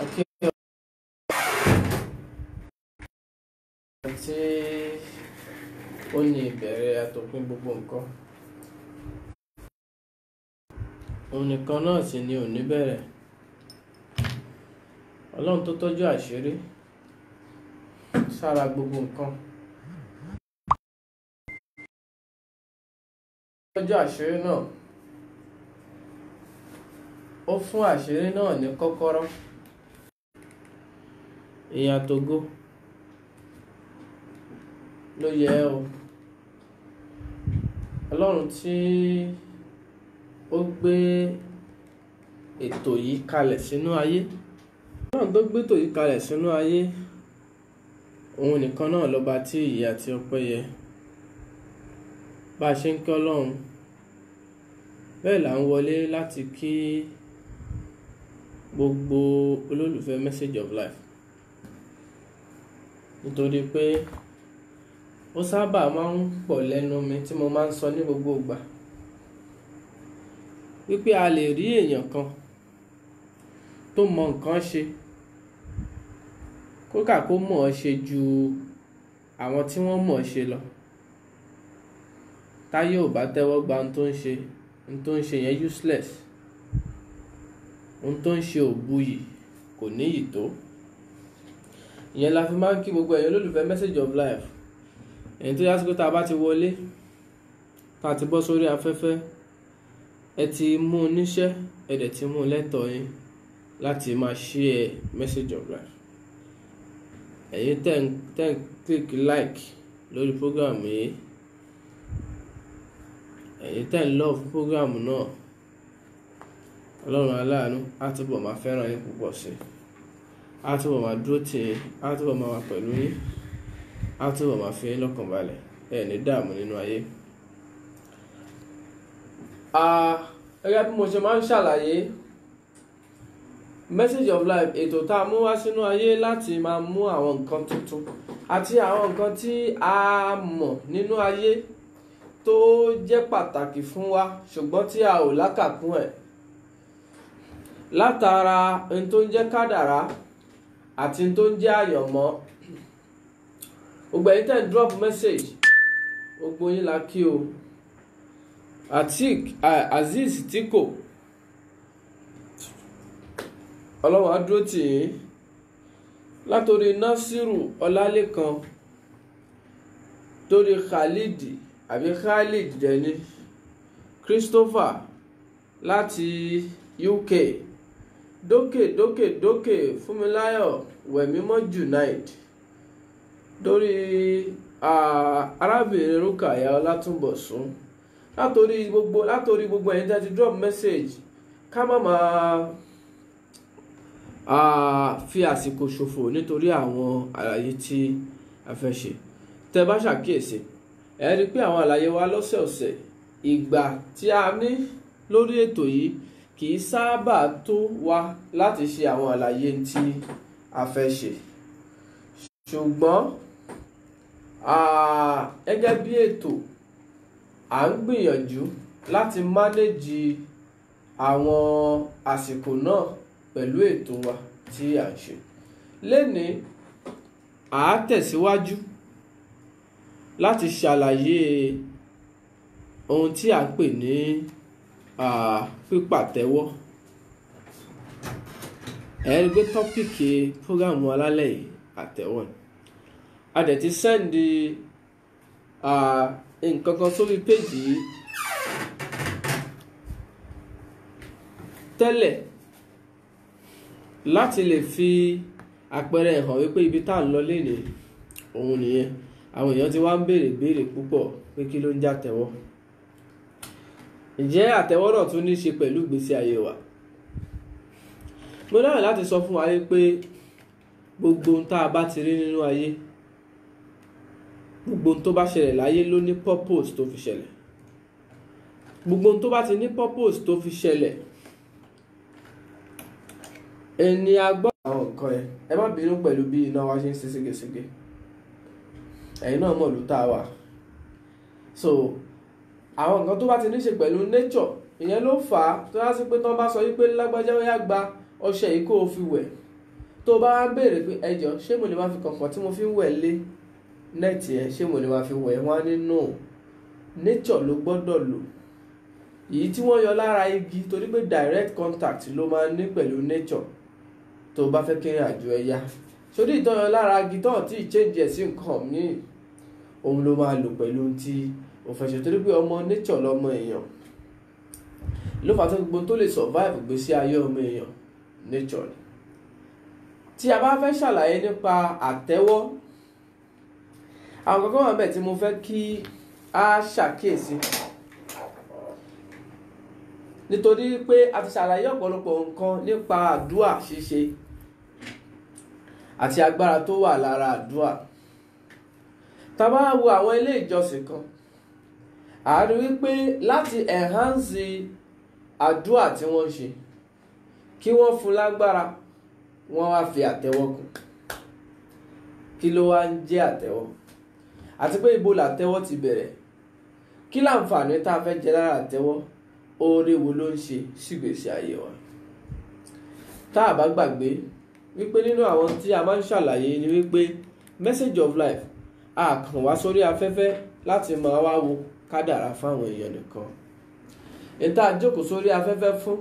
Àti ó ní ìbẹ̀rẹ̀ àtòpin gbogbo nǹkan. Òun nìkan náà sì ni ò ní bẹ̀rẹ̀. Ọlọ́run tó tọ́jú àṣírí sára gbogbo nǹkan. Tọ́jú àṣírí náà. Ó fún àṣírí náà ní kọ́kọ́rọ́. Ìyìn àtògo ló yẹ o. Ọlọ́run tí ó gbé ètò yìí kalẹ̀ sínú ayé. Ọlọ́run tó gbé ètò yìí kalẹ̀ sínú ayé. Òun nìkan náà lọ́ba tí ìyìn àti ọpẹ́ yẹ. Bá a ṣe ń kí Ọlọ́run, bẹ́ẹ̀ là ń wọlé láti kí gbogbo olólùfẹ́ Message of Life. Nítorí pé ó sábà máa ń pọ̀ lẹ́nu mi tí mo máa ń sọ ní gbogbo ìgbà wípé a lè rí èèyàn kan tó mọ nǹkan ṣe kódà kó mọ̀ ọ́ ṣe ju àwọn tí wọ́n mọ̀ ọ́ ṣe lọ. Táyé ò bá tẹ́wọ́ gba ohun tó ń ṣe yẹn useless. Ohun tó ń ṣe ò buyì, kò níyì tó. Ìyẹn la fi máa ń kí gbogbo ẹ̀yin olólùfẹ́ Message of Life. Ẹ̀yin tó yá sí pé tá a bá ti wọlé, tá a ti bọ́ sórí afẹ́fẹ́, ẹ ti mú oníṣẹ́, ẹ dẹ̀ ti mú lẹ́tọ̀ọ́ yín láti máa share Message of Life. Ẹ̀yin tẹ́ ń click like lórí program yìí. Ẹ̀yin tẹ́ ń love program náà. Ọlọ́run aláàánú á túbọ̀ máa fẹ́ràn yín púpọ̀ sí i. Á túbọ̀ máa dúró tì yín, á túbọ̀ máa wà pẹ̀lú yín, á túbọ̀ máa fi yín lọ́kàn balẹ̀. Ẹ ní dààmú nínú ayé. Gẹ́gẹ́ bí mo ṣe máa ń ṣàlàyé, Message of Life ètò tá a mú wá sínú ayé láti máa mú àwọn nǹkan tuntun àti àwọn nǹkan tí a mọ̀ nínú ayé tó jẹ́ pàtàkì fún wa ṣùgbọ́n tí a ò lákàkún ẹ̀. Látara ohun tó ń jẹ́ kádàrá àti ohun tó ń jẹ́ àyànmọ́. Gbogbo ẹ̀yin tẹ́ ń drop message, gbogbo yín la kí o. Azeez Tiko, Ọlọ́run á dúró tì yín. Látorí Nasiru Ọlálékan, torí Khalid dẹni, Christopher láti UK, dókè Fúnmiláyọ̀ Wẹ̀mímọ́ Junaid, torí arábìnrin Rúkàyà Ọlátúnbọ̀sún. Látorí gbogbo ẹ̀yin tí a ti drop message, ká má máa fi àsìkò ṣòfò nítorí àwọn àlàyé tí a fẹ́ ṣe. Tẹ́ bá ṣàkíyèsí, ẹ rí pé àwọn àlàyé wa lọ́sẹ̀ọ̀sẹ̀, ìgbà tí a ní lórí ètò yìí kì í sábà tó wa láti ṣe àwọn àlàyé tí a fẹ́ ṣe. Ṣùgbọ́n gẹ́gẹ́ bí ètò, à ń gbìyànjú láti manage àwọn àsìkò náà pẹ̀lú ètò wa tí à ń ṣe. Lénìí, à tẹ̀síwájú láti ṣàlàyé ohun tí à ń pè ní pípàtẹ́wọ́. Ẹ rí pé tọ́pìkì prógámù alálẹ̀ yìí àtẹ́wọ́ ni. A dẹ̀ ti sẹ́ndì nǹkan kan sórí péjì yìí tẹ́lẹ̀ láti lè fi àpẹẹrẹ hàn wípé ibi tá à ń lọ lénìí òun nìyẹn. Àwọn èèyàn ti wá ń béèrè púpọ̀ pé kí ló ń jẹ́ àtẹ́wọ́. Ǹjẹ́ àtẹ́wọ́ náà tún ní í ṣe pẹ̀lú ìgbésí ayé wa? Mo dára láti sọ fún wa pé gbogbo ohun tá a bá ti rí nínú ayé, gbogbo ohun tó bá ṣẹlẹ̀ láyé ló ní purpose tó fi ṣẹlẹ̀. Gbogbo ohun tó bá ti ní purpose tó fi ṣẹlẹ̀, ẹni agbọ́ àwọn nǹkan ẹ̀. Ẹ má bínú pẹ̀lú bí iná wa ṣe ń ṣe ségesège. Ẹ̀yin náà mọ̀ ló tá a wà. So àwọn nǹkan tó bá ti ní ṣe pẹ̀lú nature, ìyẹn ló fà á tó yá sí pé tí wọ́n bá sọ wípé lágbájá ó yá gba ọṣẹ yìí kó o fi wẹ̀, tó bá wá ń béèrè pé ẹjọ́ ṣé mo lè máa fi kọ̀ọ̀kan tí mo fi ń wẹ̀ lé nẹ́ẹ̀tì ẹ̀ ṣé mo lè máa fi wẹ̀ wọ́n á ní no, nature ló gbọ́dọ̀ lò. Èyí tí wọ́n yọ lára igi torí pé direct contact ló máa ní pẹ̀lú nature tó bá fẹ́ kéré àjò ẹ̀yà. Sórí ìtọ́yọ lára igi tó tí ì change ẹ̀ sí nǹkan míì, òun ló máa lò pẹ̀lú tí ò fẹ́ ṣe torí pé ọmọ nature lọmọ èèyàn. Ló fà tó gbogbo tó lè survive ìgbésí ayé ọmọ èèyàn nature ni. Tí a bá fẹ́ ṣàlàyé nípa àtẹ́wọ́, àwọn kankan wà bẹ́ẹ̀ tí mo fẹ́ kí a ṣàkíyèsí. Nítorí pé a ti ṣàlàyé ọ̀pọ̀lọpọ̀ nǹkan nípa àdúà ṣíṣe àti agbára tó wà lára àdúà. Tá bá wo àwọn ilé ìjọsìn kan, a rí wípé láti enhance àdúà tí wọ́n ṣe, kí wọ́n fún lágbára, wọ́n wá fi àtẹ́wọ́ kún. Kí ló wá ń jẹ́ àtẹ́wọ́? Àti pé ibo làtẹ́wọ́ ti bẹ̀rẹ̀? Kí láǹfààní tá a fẹ́ jẹ lára àtẹ́wọ́? Oore wo ló ń ṣe sígbésí ayé wa? Tá a bá gbàgbé wípé nínú àwọn tí a máa ń ṣàlàyé ni wípé message of life a kàn wá sórí afẹ́fẹ́ láti máa wá wo kádàrá fáwọn èèyàn nìkan. Ìta jókòó sórí afẹ́fẹ́ fún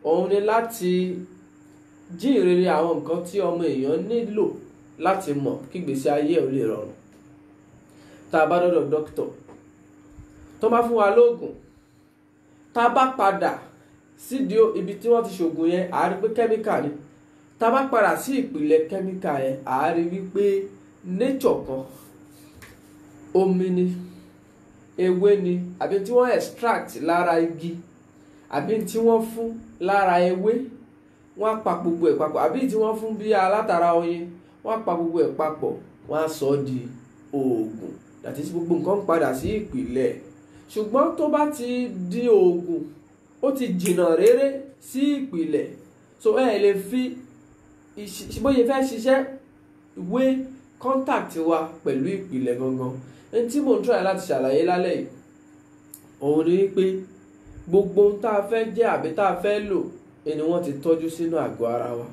òun ni láti jíìrere àwọn nǹkan tí ọmọ èèyàn nílò láti mọ̀ kí ìgbésí ayé ò lè rọrùn. Tá a bá dọ́dọ̀ dókítà tó bá fún wa lóògùn, tá a bá padà sídìí ibi tí wọ́n ti ṣògùn yẹn, a rí pé kẹ́míkà ni. Tá a bá padà sí ìpìlẹ̀ kẹ́míkà yẹn, a rí wípé nature kan, omi ni, ewé ni, àbí tí wọ́n extract lára igi, àbí tí wọ́n fún lára ewé, wọ́n á pa gbogbo ẹ̀ papọ̀, àbí tí wọ́n fún bí alátara oyin, wọ́n á pa gbogbo ẹ̀ papọ̀, wọ́n á sọ di oògùn. That is, gbogbo nǹkan padà sí ìpìlẹ̀. Ṣùgbọ́n tó bá ti di oògùn, ó ti jìnnà réré sí ìpìlẹ̀. So ẹ lè fi bóyá fẹ́ ṣiṣẹ́ wé contact wa pẹ̀lú ìpìlẹ̀ gangan. Ẹni tí mò ń try láti ṣàlàyé lálẹ́ yìí, òun ni wípé gbogbo ohun tá a fẹ́ jẹ́ àbí tá a fẹ́ lò ni wọ́n ti tọ́jú sínú àgọ́ ara wa.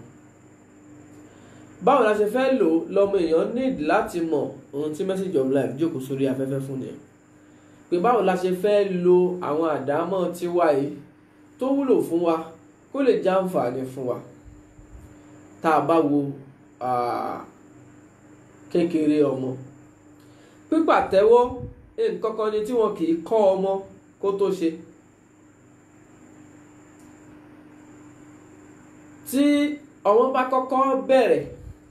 Báwo la ṣe fẹ́ lò lọ́mọ èèyàn need láti mọ̀ ohun tí message of life jókòó sórí afẹ́fẹ́ fún ni. Pé báwo la ṣe fẹ́ lo àwọn àdámọ́ tiwa yìí tó wúlò fún wa kó lè jẹ́ àǹfààní fún wa. Tá a bá wo kékeré ọmọ, pípàtẹ́wọ́ nǹkan kan ni tí wọn kì í kọ́ ọmọ kó tó ṣe. Tí ọmọ bá kọ́kọ́ bẹ̀rẹ̀,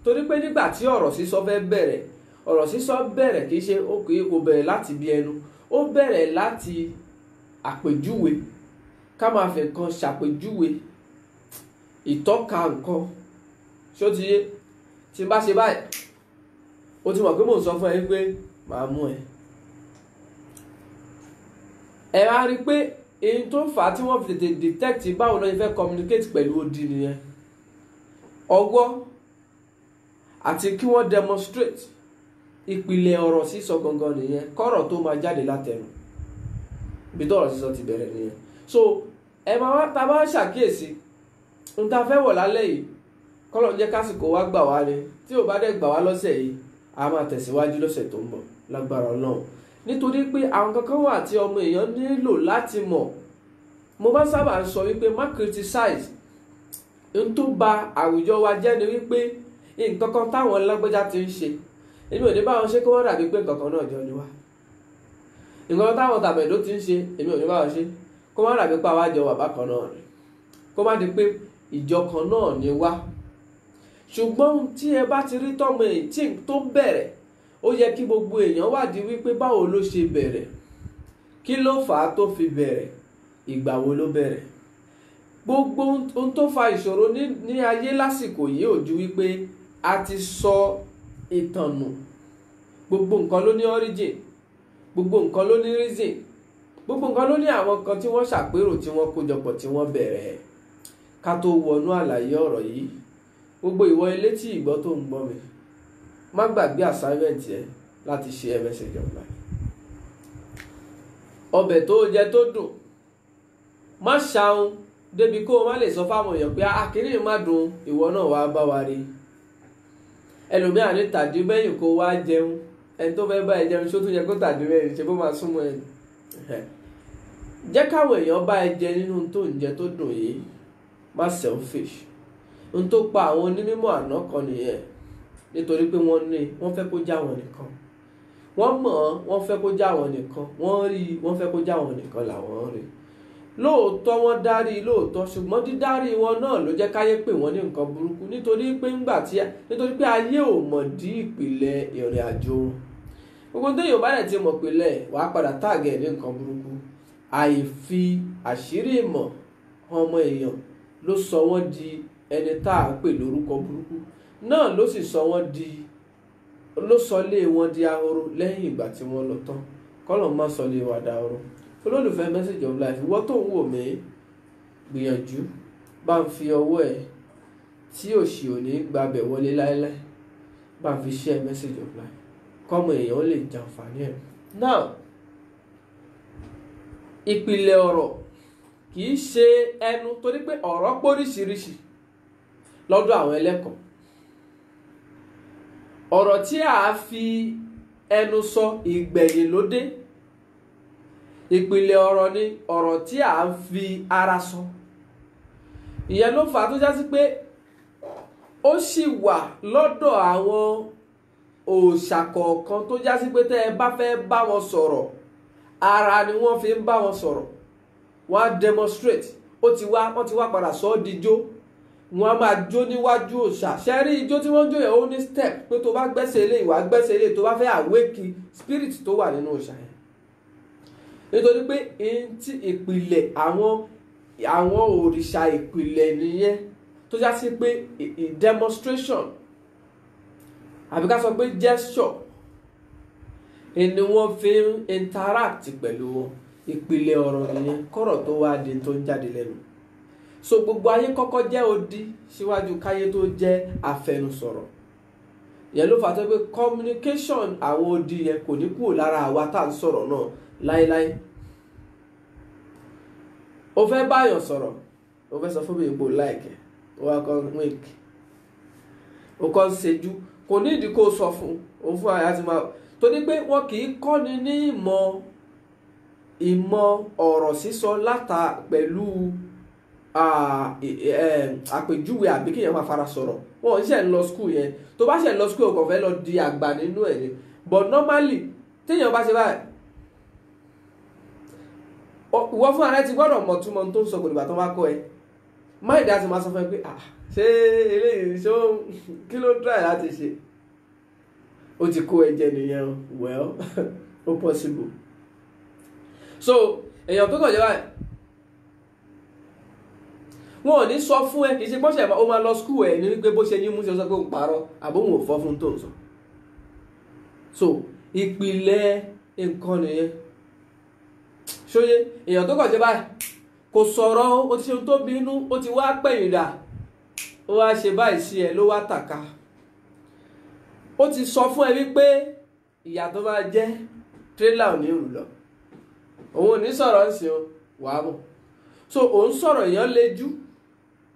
torí pé nígbà tí ọ̀rọ̀ sísọ fẹ́ bẹ̀rẹ̀, ọ̀rọ̀ sísọ bẹ̀rẹ̀ kì í ṣe kò bẹ̀rẹ̀ láti bí ẹnu, ó bẹ̀rẹ̀ láti àpèjúwe. Ká máa fi nǹkan ṣàpèjúwe, ìtọ́ka nǹkan. Ṣó ti yé? Tí n bá ṣe báyìí, o ti mọ̀ pé mò ń sọ fún ẹ pé màá mú ẹ. Ẹ wá rí i pé èyí tó fà á tí wọ́n fi tètè detect báwo ló fẹ́ communicate pẹ̀lú odi nìyẹn. Ọwọ́ àti kí wọ́n demonstrate ìpìlẹ̀ ọ̀rọ̀ sísọ gangan nìyẹn, kọ́rọ̀ tó máa jáde látẹnu. Ibi tó ọ̀rọ̀ sísọ ti bẹ̀rẹ̀ nìyẹn. So ẹ máa wá tá a bá ṣàkíyèsí ohun tá a fẹ́ wọ̀ lálẹ́ yìí, kọ́lọ̀ ń jẹ́ kásìkò wá gbà wá ni. Tí ò bá dẹ̀ gbà wá lọ́sẹ̀ yìí, a máa tẹ̀síwájú lọ́sẹ̀ tó ń bọ̀ lágbára Ọlọ́run. Nítorí pé àwọn kankan wà tí ọmọ èèyàn nílò láti mọ̀. Mo bá sábà ń sọ wípé má criticize. Ohun tó ba àwùjọ wa jẹ́ ni wípé nǹkan kan táwọn lágbájá ti ń ṣe, èmi ò ní bá wọn ṣe kó wọ́n dàbí pé nǹkan kan náà jọ ni wá. Nǹkan táwọn tàbẹ̀dó ti ń ṣe, èmi ò ní bá wọn ṣe kó wọ́n dàbí pé àwa jọ wà bákan náà ni. Kó má di pé ìjọ kan náà ni wá. Ṣùgbọ́n tí ẹ bá ti rí tọ́mọ èyí tí tó bẹ̀rẹ̀, ó yẹ kí gbogbo èèyàn wádìí wípé báwo ló ṣe bẹ̀rẹ̀, kí ló fà á tó fi bẹ̀rẹ̀, ìgbà wo ló bẹ̀rẹ̀. Gbogbo ohun tó fa ìṣòro ní ayé lásìkò yìí ò ju wípé a ti sọ ìtàn nù. Gbogbo nǹkan ló ní origin, gbogbo nǹkan ló ní reason, gbogbo nǹkan ló ní àwọn kan tí wọ́n ṣàpérò tí wọ́n kójọpọ̀ tí wọ́n bẹ̀rẹ̀. Ká tó wọnú àlàyé ọ̀rọ̀ yìí, gbogbo ìwọ ilé tí ìgbọ́ tó ń gbọ́ mi, má gbàgbé assignment yẹn láti ṣe message of life. Ọbẹ̀ tó jẹ tó dùn, má ṣàhun débi kó o má lè sọ fáwọn èèyàn pé akínní má dùn, ìwọ náà wàá bá wa rí. ẹlòmíà ní tàdí mẹ́yìn kó wá jẹun, ẹni tó fẹ́ bá ẹ jẹun ṣó tún yẹ kó tàdí mẹ́yìn, ṣe bó máa súnmọ́ ẹ. Jẹ́ káwọn èèyàn bá ẹ jẹ nínú tó ń jẹ tó dùn yìí, má selfish. Ohun tó pa àwọn onímọ̀ àná kan nìyẹn, nítorí pé wọ́n fẹ́ kó já wọn nìkan, wọ́n mọ̀ wọ́n fẹ́ kó já wọn nìkan, wọ́n rí wọ́n fẹ́ kó já wọn nìkan làwọn rí. Lóòótọ́ wọ́n dárí lóòótọ́, ṣùgbọ́n dídárí wọn náà ló jẹ́ káyé pè wọ́n ní nǹkan burúkú, nítorí pé ayé ò mọ̀ dí ìpìlẹ̀ ìrìn àjò wọn. Gbogbo tó yóò bá dẹ̀ ti mọ̀ pìlẹ̀ wàá padà táàgẹ̀ ní nǹkan burúkú. Àìfi àṣírí ìmọ̀ ọmọ èèyàn ló sọ wọ́n di ẹni tá à ń pè lórúkọ burúkú náà, ló sì sọ lé wọn di ahoro lẹ́yìn ìgbà tí wọ́n lọ tán. Kọ́lọ̀ má sọ lé wa dahoro. Olólùfẹ́ Message of Life, ìwọ tó ń wò mí, gbìyànjú bá ń fi ọwọ́ ẹ̀ tí òṣì ò ní gbabẹ̀ wọlé láéláé, bá ń fi share Message of Life kọ́mọ èèyàn lè jàǹfààní ẹ̀. Now, ìpìlẹ̀ ọ̀rọ̀ kìí ṣe ẹnu, torí pé ọ̀rọ̀ póríṣiríṣi lọ́dọ̀ àwọn ẹlẹ́kọ̀ọ́. Ọ̀rọ̀ tí a fi ẹnu sọ ìgbẹ̀yìn ló dé. Ìpìlẹ̀ ọ̀rọ̀ ni ọ̀rọ̀ tí a fi ara sọ. Ìyẹn ló fà á tó jásí pé ó sì wà lọ́dọ̀ àwọn òòṣà kọ̀ọ̀kan tó jásí pé tẹ́ ẹ bá fẹ́ bá wọn sọ̀rọ̀, ara ni wọ́n fi ń bá wọn sọ̀rọ̀. Wọ́n á demonstrate, wọ́n ti wá padà sọ ọ́ dijó. Wọ́n á máa jó níwájú òòṣà. Ṣé rí ijó tí wọ́n jó yẹn ó ní step, pé tó bá gbẹ́sẹ̀ ilé ìwà gbẹ́sẹ̀ ilé tó bá fẹ́ àwékì spirit tó wà nínú òòṣà yẹn. Nítorí pé ìpìlẹ̀ àwọn òrìṣà ìpìlẹ̀ nìyẹn, tó já sí pé demonstration àbí ká sọ pé gesture ni wọ́n fi ń interact pẹ̀lú wọn. Ìpìlẹ̀ ọ̀rọ̀ nìyẹn, kọ́rọ̀ tó wá di tó ń jáde lẹ́nu. So gbogbo ayé kọ́kọ́ jẹ́ odi síwájú káyé tó jẹ́ afẹnusọ̀rọ̀. Ìyẹn ló fà tó pé communication àwọn odi yẹn kò ní kúrò lára àwa tá à ń sọ̀rọ̀ náà láíláí. O fẹ́ báyọ̀ sọ̀rọ̀, o fẹ́ sọ fún mi ipò láìkẹ́, o wá kọ́ wink, o kọ́ ń ṣejú, kò ní ìdí kó sọ fún òun fún àyà tí máa, torí pé wọn kì í kọ́ni ní ìmọ̀ ọ̀rọ̀ sísọ pẹ̀lú àpèjúwe àbí kéèyàn máa fara sọ̀rọ̀. Wọn ṣe ń lọ school yẹn, tó bá ṣe ń lọ school kò fẹ́ lọ di àgbà nínú ẹ̀ ni, but normally téèyàn bá ṣe báyìí, ìwọ fún ààrẹ ti gbọ́dọ̀ mọ̀ túmọ̀ tó ń sọ kò dìgbà tó bá kọ́ ẹ. Máìdí á ti máa sọ fún ẹ pé ṣé eléyìí ṣó kí ló try láti ṣe, ó ti kó ẹ jẹ nìyẹn. Well, ó possible. So èèyàn tó kàn jẹ́ báyìí, wọn ò ní sọ fún ẹ, kì í ṣe bọ́ṣẹ̀ ó máa lọ school ẹ ní wípé bó ṣe yín mú ṣe sọ pé ó parọ́ àbóhùn ò fọ́ fún tó ń sọ. So ìpìlẹ̀ nǹkan nìyẹn. Ṣóyé èèyàn tó kàn jẹ́ báyìí kò sọ̀rọ̀, ó ti ṣe ohun tó bínú, ó ti wá pẹ̀yìn dà, ó wá ṣe báyìí sí ẹ ló wá tàka. Ó ti sọ fún ẹ wípé ìyà tó máa jẹ́ tírélà ò ní rù lọ, òun ò ní sọ̀rọ̀ ń sìn wàá mọ̀. So òun sọ̀rọ̀ èèyàn lejú,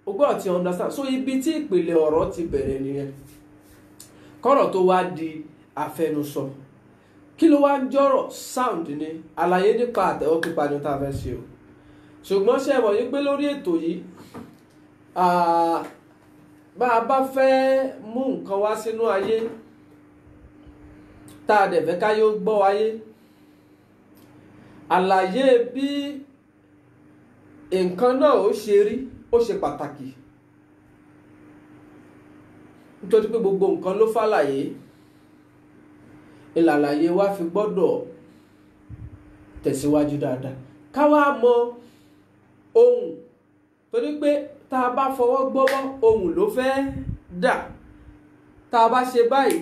o gbọ́dọ̀ ti understand. So ibi tí ìpìlẹ̀ ọ̀rọ̀ ti bẹ̀rẹ̀ nìyẹn, kọ́rọ̀ tó wá di àfẹnusọ. Kí ló wá ń jọ́rọ̀? Sound ni, àlàyé nípa àtẹ̀wọ́ pípa ni tá a fẹ́ ṣe o. Ṣùgbọ́n ṣe mọ̀ yí pé lórí ètò yìí, bá a bá fẹ́ mú nǹkan wá sínú ayé tá a dẹ̀ fẹ́ káyé ó gbọ́ ayé, àlàyé bí nǹkan náà ó ṣe rí ó ṣe pàtàkì, nítorí pé gbogbo nǹkan ló fàlàyé. Ìlàlàyé wa fi gbọ́dọ̀ tẹ̀síwájú dáadáa. Ká wá mọ ohun, torí pé tá a bá fọwọ́ gbọ́wọ́ ohun ló fẹ́ dà, tá a bá ṣe báyìí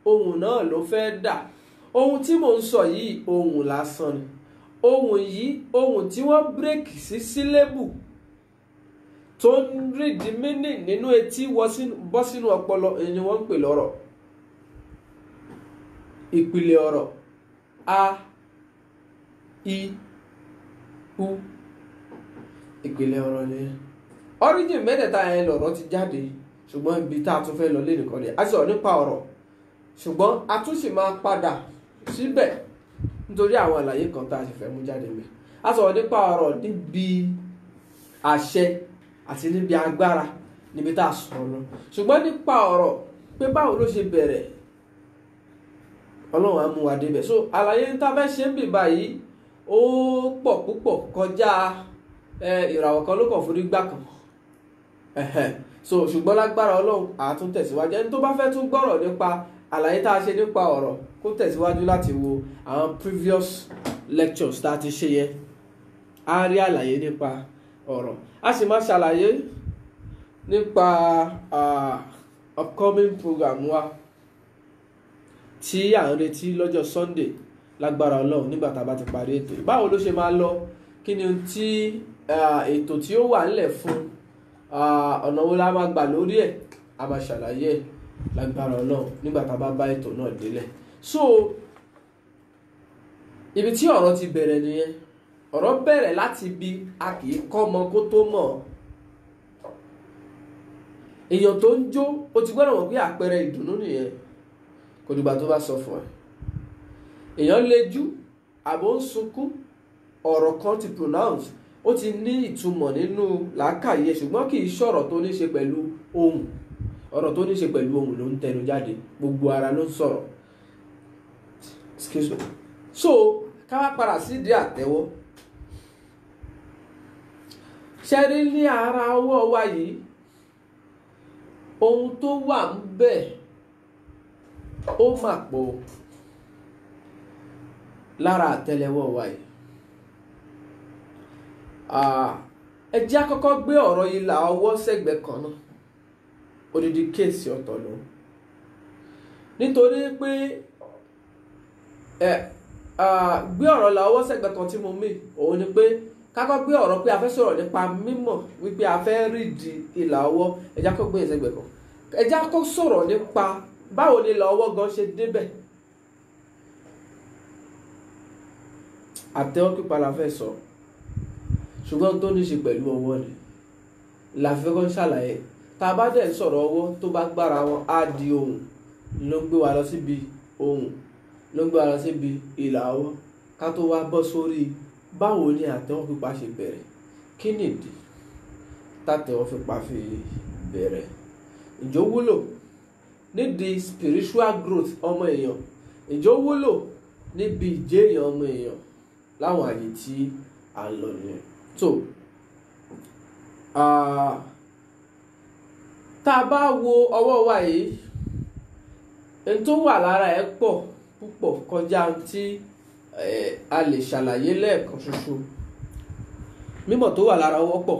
ohun náà ló fẹ́ dà. Ohun tí mò ń sọ yìí ohun lásán ni. Ohun yìí, ohun tí wọ́n bírèkì sí sílébù tó ń rí di mínì nínú etí bọ́ sínú ọpọlọ ni wọ́n ń pè lọ́rọ̀. Ìpìlẹ̀ ọ̀rọ̀ a, i, u, ìpìlẹ̀ ọ̀rọ̀ ni. Origin mẹ́tẹ̀ẹ̀ta yẹn lọ̀rọ̀ ti jáde, ṣùgbọ́n ibi tá a tún fẹ́ lọ lé nìkan ni a sọ̀rọ̀ nípa ọ̀rọ̀ ṣùgbọ́n a tún sì máa padà síbẹ̀ nítorí àwọn àlàyé kan tá a sì fẹ́ mú jáde mi. A sọ̀rọ̀ nípa ọ̀rọ̀ níbi àṣẹ àti níbi agbára níbi tá a sọ̀rọ̀ lọ ṣùgbọ́n nípa ọ̀rọ̀ pé báwo ló ṣe bẹ̀rẹ̀ Ọlọ́run á mú wa débẹ̀. So àlàyé tá a fẹ́ ṣe ń bì báyìí ó pọ̀ púpọ̀ kọjá ìràwọ̀ kan ló kàn forí gbà kan so ṣùgbọ́n lágbára Ọlọ́run á tún tẹ̀síwájú. Ẹni tó bá fẹ́ tún gbọ́rọ̀ nípa àlàyé tá a ṣe nípa ọ̀rọ̀ kó tẹ̀síwájú láti wo àwọn previous lectures tá a ti ṣe yẹn á rí àlàyé nípa ọ̀rọ̀. A sì máa ṣàlàyé nípa upcoming program wa tí à ń retí lọ́jọ́ Sunday lágbára Ọlọ́run nígbà tá a bá ti parí ètò. Báwo ló ṣe máa lọ, kí ni tí ètò tí ó wà nílẹ̀ fún ọ̀nà wo la máa gbà lórí ẹ̀ a máa ṣàlàyé ẹ̀ lágbára Ọlọ́run nígbà tá a bá bá ètò náà délẹ̀. So ibi tí ọ̀rọ̀ ti bẹ̀rẹ̀ nìyẹn. Ọ̀rọ̀ bẹ̀rẹ̀ láti bí a kì í kọ́ ọmọ kó tó mọ̀. Èèyàn tó ń jó o ti gbọ́dọ̀ mọ̀ pé àpẹẹrẹ ìdùnnú nìyẹn kò dìgbà tó bá sọ fún ẹ. Èèyàn lejú àbò ń sunkún ọ̀rọ̀ kan ti pronounce ó ti ní ìtumọ̀ nínú làákàyè ṣùgbọ́n kì í ṣọ̀rọ̀ tó ní ṣe pẹ̀lú ohùn. Ọ̀rọ̀ tó ní ṣe pẹ̀lú ohùn ló ń tẹnu jáde, gbogbo ara ló ń sọ̀rọ̀. Excuse me. So ká wá padà sí ìdí àtẹ́wọ́. Ṣé rí ní ara ọwọ́ wa yìí ohun tó wà ń bẹ̀ ó mà pọ̀ lára àtẹ́lẹwọ́ wa yìí. Ẹ jẹ́ á kọ́kọ́ gbé ọ̀rọ̀ ìlà ọwọ́ sẹ́gbẹ̀ẹ́ kan náà odidi kéèsì ọ̀tọ̀ ló nítorí pé gbé ọ̀rọ̀ ìlà ọwọ́ sẹ́gbẹ̀ẹ́ kan tí mo mì òun ni pé kákọ́ gbé ọ̀rọ̀ pé a fẹ́ sọ̀rọ̀ nípa mímọ̀ wípé a fẹ́ rídi ìlà ọwọ́ ẹ jẹ́ á kọ́ gbé sẹ́gbẹ̀ẹ́ kan. Ẹ jẹ́ á kọ́ sọ̀rọ̀ nípa báwo ni ìlà ọwọ́ gan ṣe débẹ̀. Àtẹ́wọ́ pípa la fẹ́ sọ ṣùgbọ́n tó ní ṣe pẹ̀lú ọwọ́ ni la fẹ́ kọ́ ṣàlàyé. Tá a bá dẹ̀ sọ̀rọ̀ ọwọ́ tó bá gbára wọn á di ohùn ló ń gbé wa lọ síbi ohùn ló ń gbé wa lọ síbi ìlà ọwọ́ ká tó wá bọ́ sórí báwo ni àtẹ́wọ́ pípa ṣe bẹ̀rẹ̀, kí nìdí tàtẹ́wọ́ pípa fi bẹ̀rẹ̀, ìjó wúlò nídìí spiritual growth ọmọ èèyàn, ìjó wúlò níbi ìjẹ́ èèyàn ọmọ èèyàn láwọn àyè tí à ń lọ nìyẹn. So tá a bá wo ọwọ́ wa yìí ẹni tó wà lára ẹ̀ pọ̀ púpọ̀ kọjá tí a lè ṣàlàyé lẹ́ẹ̀kan ṣoṣo. Mímọ̀ tó wà lára ọwọ́ pọ̀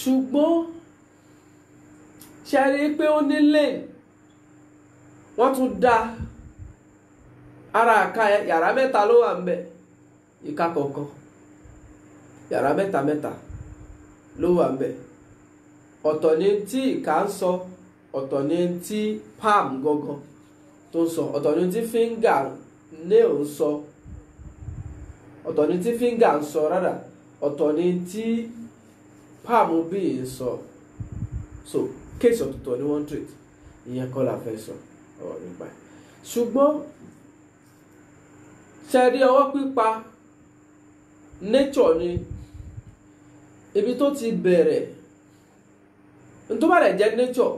ṣùgbọ́n ṣe rí pé ó ní lane wọ́n tún dá ara àka yàrá mẹ́ta ló wà ńbẹ̀ ìka kọ̀ọ̀kan yàrá mẹ́ta mẹ́ta ló wà ńbẹ̀. Ọ̀tọ̀ ni tí ìka ń sọ, ọ̀tọ̀ ni tí palm gangan tó ń sọ, ọ̀tọ̀ ni tí finger nail ń sọ, ọ̀tọ̀ ni tí finger ń sọ rárá, ọ̀tọ̀ ni tí palm bí ń sọ. So case ọ̀tọ̀ọ̀tọ̀ ni wọ́n treat, ìyẹn kọ́ la fẹ́ sọ ọ̀rọ̀ nípa ẹ̀. Ṣùgbọ́n ṣe rí ọwọ́ pípa nature ni ibi tó ti bẹ̀rẹ̀ tó bá rẹ̀ jẹ́ nature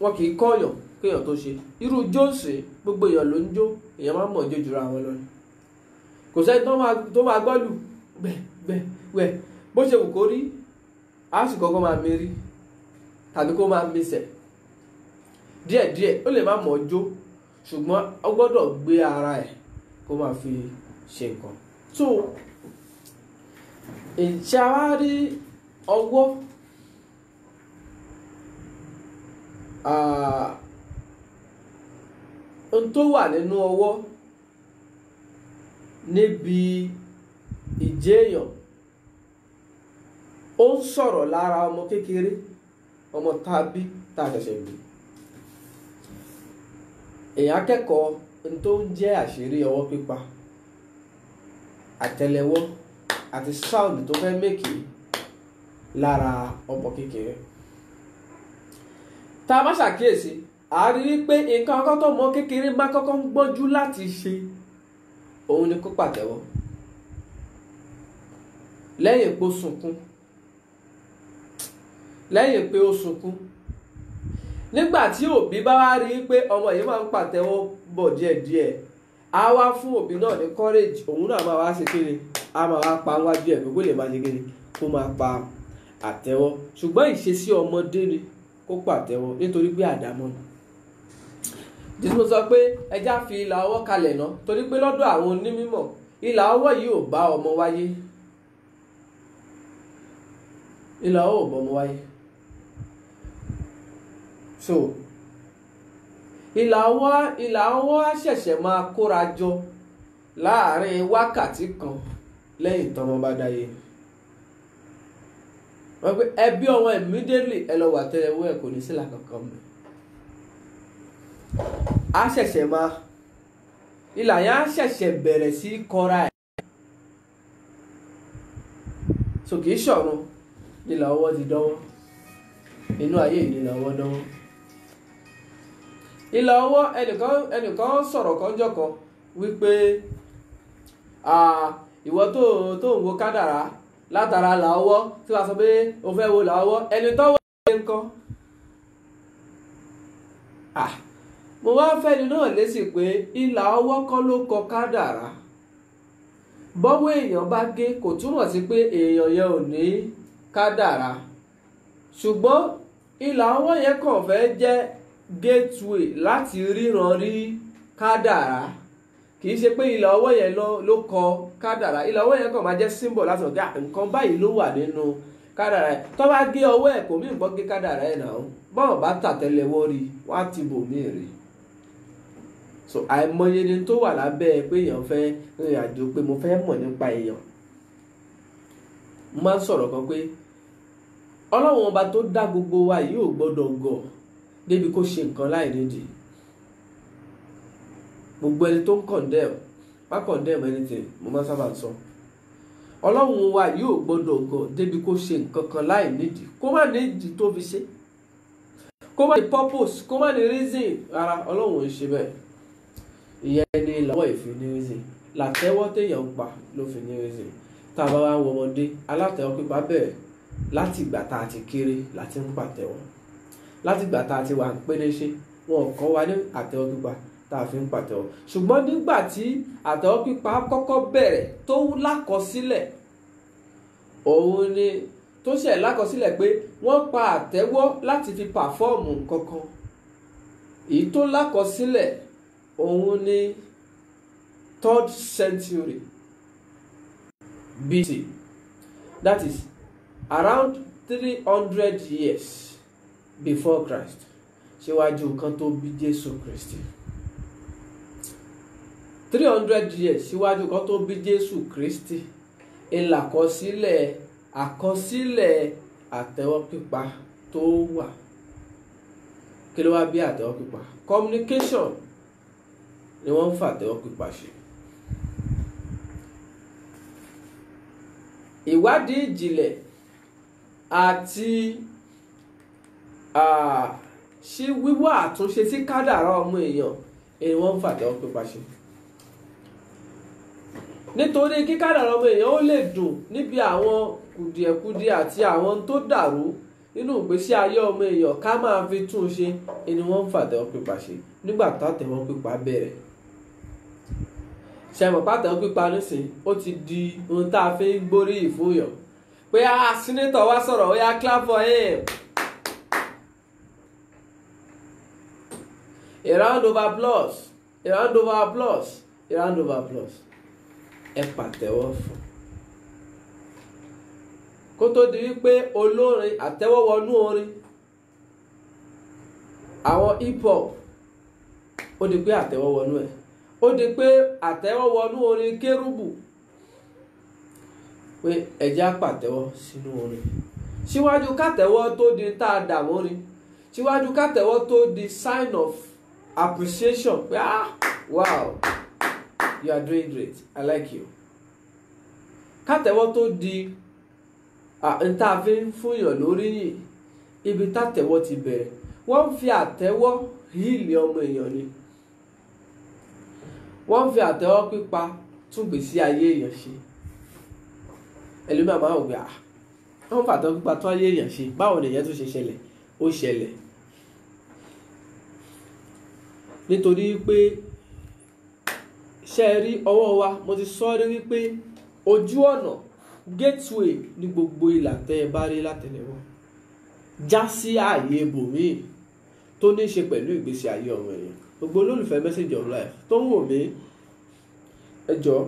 wọn kì í kọ́yàn kéèyàn tó ṣe. Irú jóǹsì gbogbo èèyàn ló ń jó, èèyàn máa ń mọ̀ jó jura wọn lọ ni. Kò sẹ́ni tó máa gbọ́lù gbẹ̀ bó ṣe wù kó rí á sì kọ́kọ́ máa mérí tàbí kó máa mísẹ̀ díẹ̀díẹ̀. Ó lè má mọ̀ jó ṣùgbọ́n ó gbọ́dọ̀ gbé ara ẹ̀ kó máa fi ṣe nǹkan. So ìṣàwárí ọwọ́ ohun tó wà nínú ọwọ́ níbi ìjẹ́ èèyàn ó ń sọ̀rọ̀ lára ọmọ kékeré, ọmọ tàbí tá a ṣẹ̀ṣẹ̀ bí. Èèyàn akẹ́kọ̀ọ́ ohun tó ń jẹ́ àṣírí ọwọ́ pípa, àtẹ́lẹwọ́ àti sound tó fẹ́ mẹ́kì lára ọmọ kékeré. tá a bá ṣàkíyèsí a rí i pé nǹkan àkọ́kọ́ tó mọ kékeré má kọ́kọ́ ń gbọ́njú láti ṣe òun ni kó pàtẹ́wọ́ lẹ́yìn pé ó sunkún nígbà tí òbí bá wá rí i pé ọmọ yìí máa ń pàtẹ́wọ́ bọ̀ díẹ̀díẹ̀ á wá fún òbí náà ní courage, òun náà máa wá ṣe kíni, á máa wá pa wájú ẹ̀ pé kó lè máa ṣe kíni, kó máa pa àtẹ́wọ́. Ṣùgbọ́n ìṣesí ọmọdé ni kó pàtẹ́wọ́ nítorí pé àdámọ́ ni. Jésù mo sọ pé ẹja fi ìlà ọwọ́ kalẹ̀ náà torí pé lọ́dọ̀ àwọn onímọ̀ ìlà ọwọ́ yìí ò bá ọmọ wáyé. Ìlà ọwọ́ ò bá ọmọ wáyé. So ìlà ọwọ́ á ṣẹ̀ṣẹ̀ máa kóra jọ láàárín wákàtí kan lẹ́yìn tọ́mọ bá dáyé. Wọ́n pé ẹbí ọmọ immediately ẹ lọ wà tẹ́lẹ̀wọ́ ẹ̀ kò ní sílà kankan mọ́. Ìlà yẹn á ṣẹ̀ṣẹ̀ bẹ̀rẹ̀ sí kọ́ra ẹ̀. So kì í ṣọ̀run ìlà ọwọ́ ti dánwọ́, inú ayé ìlà ọwọ́ dánwọ́. Ìlà ọwọ́ ẹnìkan sọ̀rọ̀ kanjọ́ kan wípé ìwọ tó ń wo kádàrá látara là ọwọ́ tí wàá sọ pé o fẹ́ wo là ọwọ́ ẹni tọ́wọ́ ẹ̀ ń kọ́. Mo wá fẹ́ni náà lésì pé ìlà ọwọ́ kọ́ ló kọ kádàrá. Bọ́wọ́ èèyàn bá gé kò túmọ̀ sí pé èèyàn yẹn ò ní kádàrá, ṣùgbọ́n ìlà ọwọ́ yẹn kàn fẹ́ jẹ́ gateway láti ríran rí kádàrá. Kì í ṣe pé ìlà ọwọ́ yẹn ló kọ kádàrá. Ìlà ọwọ́ yẹn kàn máa jẹ́ symbol láti mọ̀ pé nǹkan báyìí ló wà nínú kádàrá ẹ̀. Tó bá gé ọwọ́ ẹ̀ kò mí nǹkan gé kádàrá ẹ̀ náà. Bọ́ọ̀ bá tàtẹ́lẹwọ́ rí wọ́n á ti bò mí rí. So àìmọye ni tó wà lábẹ́ pé èèyàn fẹ́ rìnrìn àjò pé mo fẹ́ mọ̀ nípa èèyàn. Mo máa ń sọ̀rọ̀ kan pé Ọlọ́run ọba tó dá gbogbo wa yìí ò gbọ́dọ̀ gọ̀ débi kó ṣe nǹkan láì nídìí. Gbogbo ẹni tó ń condemn anything mo máa sábà sọ. Ọlọ́run wa yìí ò gbọ́dọ̀ gọ̀ débi kó ṣe nǹkan kan láì nídìí. Kó má nídìí tó fi ṣe. Kó má ní purpose, kó má ní reason. Rárá, Ọlọ́run ò ṣe bẹ́ẹ̀. Ìyẹn ni lọ́wọ́ ìfi ní reason. Látẹ́wọ́ téèyàn ń pa ló fi ní reason. Tá a bá wá ń wo ọmọdé, alátẹ́wọ́ pípa bẹ̀rẹ̀ láti ìgbà tá a ti kéré láti ń pàtẹ́wọ́. Láti ìgbà tá a ti wà ń péléṣe, wọn ò kọ́ wa ní àtẹ́wọ́ pípa tá a fi ń pàtẹ́wọ́. Ṣùgbọ́n nígbà tí àtẹ́wọ́ pípa kọ́kọ́ bẹ̀rẹ̀ tó lákọsílẹ̀, òun ni tó ṣẹ̀ lákọsílẹ̀ pé wọ́n pa àtẹ́wọ́ láti fi pàfọ́ọ̀mù nǹkan kan. Èyí tó lákọsílẹ̀ òun ni 3rd century BC. That is around 300 years before Christ. Síwájú kan tó bí Jésù Kristi. 300 years síwájú kan tó bí Jésù Kristi. Àkọsílẹ̀ àtẹ́wọ́ pípa tó wà. Kí ló wá bí àtẹ́wọ́ pípa? Communication ni wọ́n ń fa àtẹ́wọ́ pípa ṣe. Ìwádìí ìjìnlẹ̀ àti ṣí wíwá àtúnṣe sí kádàrá ọmọ èèyàn ni wọ́n ń fa àtẹ́wọ́ pípa ṣe. Nítorí kí kádàrá ọmọ èèyàn ó lè dùn níbi àwọn kùdìẹ̀kudiẹ àti àwọn tó dàrú nínú ìgbésí ayé ọmọ èèyàn ká máa fi tún ṣe ni wọ́n ń fa àtẹ́wọ́ pípa ṣe nígbà tátẹ́wọ́ pípa bẹ̀rẹ̀. Ṣẹ̀mọ̀ pátẹ́wọ́ pípa nísìn ó ti di ohun tá a fi ń gbóríyìn fún yàn pé senator wá sọ̀rọ̀ ó yá clap for him. A round of applause, a round of applause, a round of applause. Ẹ pàtẹ́wọ́ fún. Kó tó di wípé olórin àtẹ́wọ́ wọnú orin, àwọn hip hop ó di pé àtẹ́wọ́ wọnú ẹ̀. Ó di pé àtẹ́wọ́ wọnú orin kérúbù pé ẹja pàtẹ́wọ́ sínú orin. Síwájú kátẹ́wọ́ tó di tá a dà mọ́rin, síwájú kátẹ́wọ́ tó di sign of appreciation pé wow, you are doing great, I like you. Kátẹ́wọ́ tó di n tá a fi ń fúnyàn lórí yìí, ibi tátẹ́wọ́ ti bẹ̀rẹ̀ wọ́n ń fi àtẹ́wọ́ híìlì ọmọ èèyàn ni, wọ́n ń fi àtẹ́wọ́ pípa tún gbèsè ayé èèyàn ṣe. ẹlòmíà máa ń gbé wọ́n ń fi àtẹ́wọ́ pípa tún ayé èèyàn ṣe, báwo nìyẹn tó ṣe ṣẹlẹ̀? Ó ṣẹlẹ̀ nítorí pé ṣe rí ọwọ́ wa, mo ti sọ rí wípé ojú ọ̀nà gateway ní gbogbo ìlà tẹ́ ẹ bá rí látẹ̀lẹ́wọ́ já sí ààyè ibòmíì tó ní ṣe pẹ̀lú ìgbésí ayé ọmọ èèyàn. Gbogbo olólùfẹ́ Message of Life tó ń wò mí, ẹ jọ̀ọ́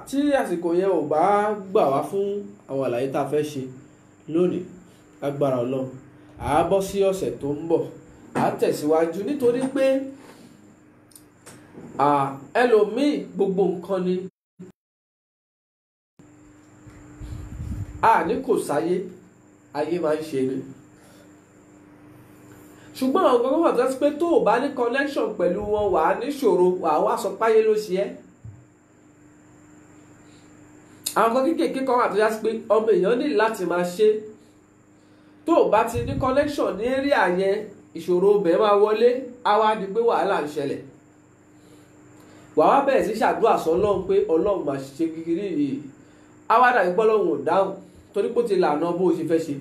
tí àsìkò yẹn ò bá gbà wá fún àwọn àlàyé tá a fẹ́ ṣe lónìí, agbára Ọlọ́run àá bọ́ sí ọ̀sẹ̀ tó ń bọ̀, àá tẹ̀síwájú, nítorí pé ẹlòmíì gbogbo nǹkan ni ní kò sáyé, ayé máa ń ṣe ni. ṣùgbọ́n àwọn kan wà tó ṣe pé tó o bá ní connection pẹ̀lú wọn, wàá níṣòro, wàá wá sọ páyé ló ṣe ẹ́. àwọn kan kéékèèké kan wà tó ṣe pé ọmọ èèyàn ní láti máa ṣe. tó o bá ti ní connection ní area yẹn, ìṣòro bẹ́ẹ̀ máa wọlé, á wá di pé wàhálà ń ṣẹlẹ̀. wàá wá bẹ̀rẹ̀ sí ṣàdúrà sọ́lọ́run pé Ọlọ́run máa ṣe kékeré yìí, á wá dàbí pé Ọlọ́run ò dáhùn torí pé ó ti lànà bó o ṣe fẹ́ ṣe.